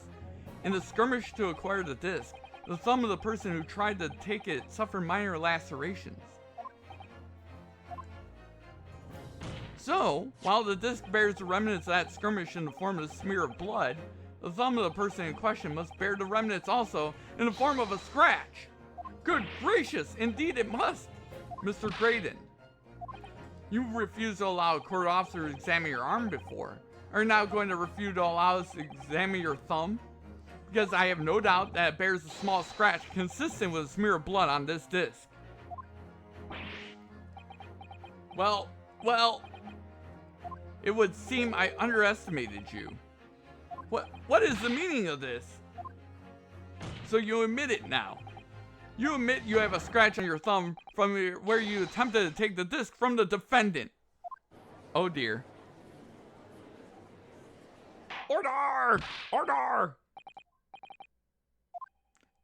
In the skirmish to acquire the disc, the thumb of the person who tried to take it suffered minor lacerations. So, while the disc bears the remnants of that skirmish in the form of a smear of blood, the thumb of the person in question must bear the remnants also in the form of a scratch. Good gracious, indeed it must! Mr. Graydon, you refused to allow a court officer to examine your arm before. Are you now going to refuse to allow us to examine your thumb? Because I have no doubt that it bears a small scratch consistent with a smear of blood on this disc. Well, it would seem I underestimated you. What is the meaning of this? So you admit it now. You admit you have a scratch on your thumb from where you attempted to take the disc from the defendant. Oh dear. Order! Order!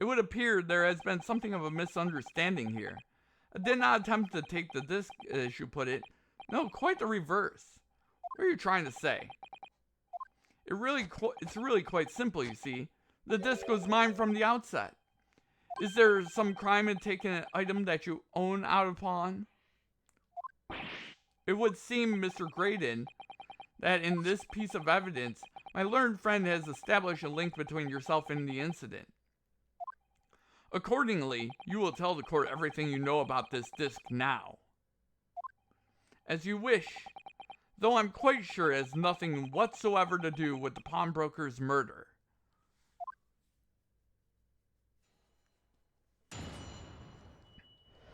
It would appear there has been something of a misunderstanding here. I did not attempt to take the disc, as you put it. No, quite the reverse. What are you trying to say? It's really quite simple, you see. The disc was mine from the outset. Is there some crime in taking an item that you own out of pawn? It would seem, Mr. Graydon, that in this piece of evidence, my learned friend has established a link between yourself and the incident. Accordingly, you will tell the court everything you know about this disc now. As you wish, though I'm quite sure it has nothing whatsoever to do with the pawnbroker's murder.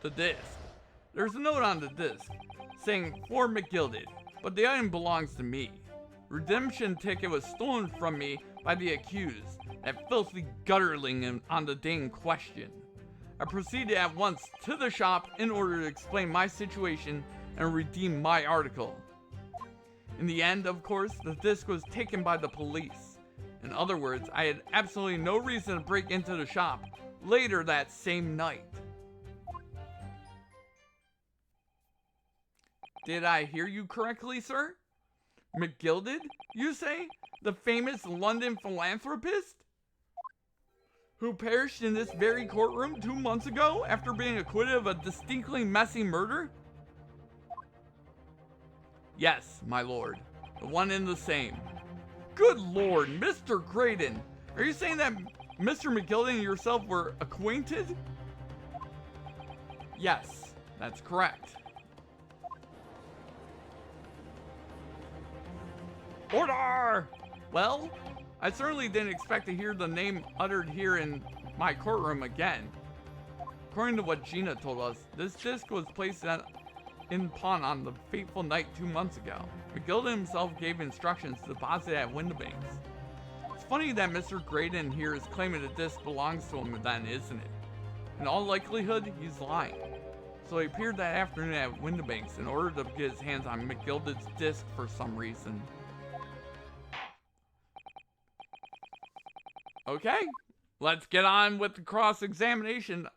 The disc. There's a note on the disc saying for McGilded, but the item belongs to me. Redemption ticket was stolen from me by the accused, that filthy gutterling on the day in question. I proceeded at once to the shop in order to explain my situation and redeem my article. In the end, of course, the disc was taken by the police. In other words, I had absolutely no reason to break into the shop later that same night. Did I hear you correctly, sir? McGilded, you say? The famous London philanthropist? Who perished in this very courtroom 2 months ago after being acquitted of a distinctly messy murder? Yes, my lord. The one and the same. Good lord, Mr. Graydon. Are you saying that Mr. McGilded and yourself were acquainted? Yes, that's correct. Order! Well, I certainly didn't expect to hear the name uttered here in my courtroom again. According to what Gina told us, this disc was placed in pawn on the fateful night 2 months ago. McGilded himself gave instructions to deposit it at Windibank's. It's funny that Mr. Graydon here is claiming the disc belongs to him then, isn't it? In all likelihood, he's lying. So he appeared that afternoon at Windibank's in order to get his hands on McGilded's disc for some reason. Okay, let's get on with the cross-examination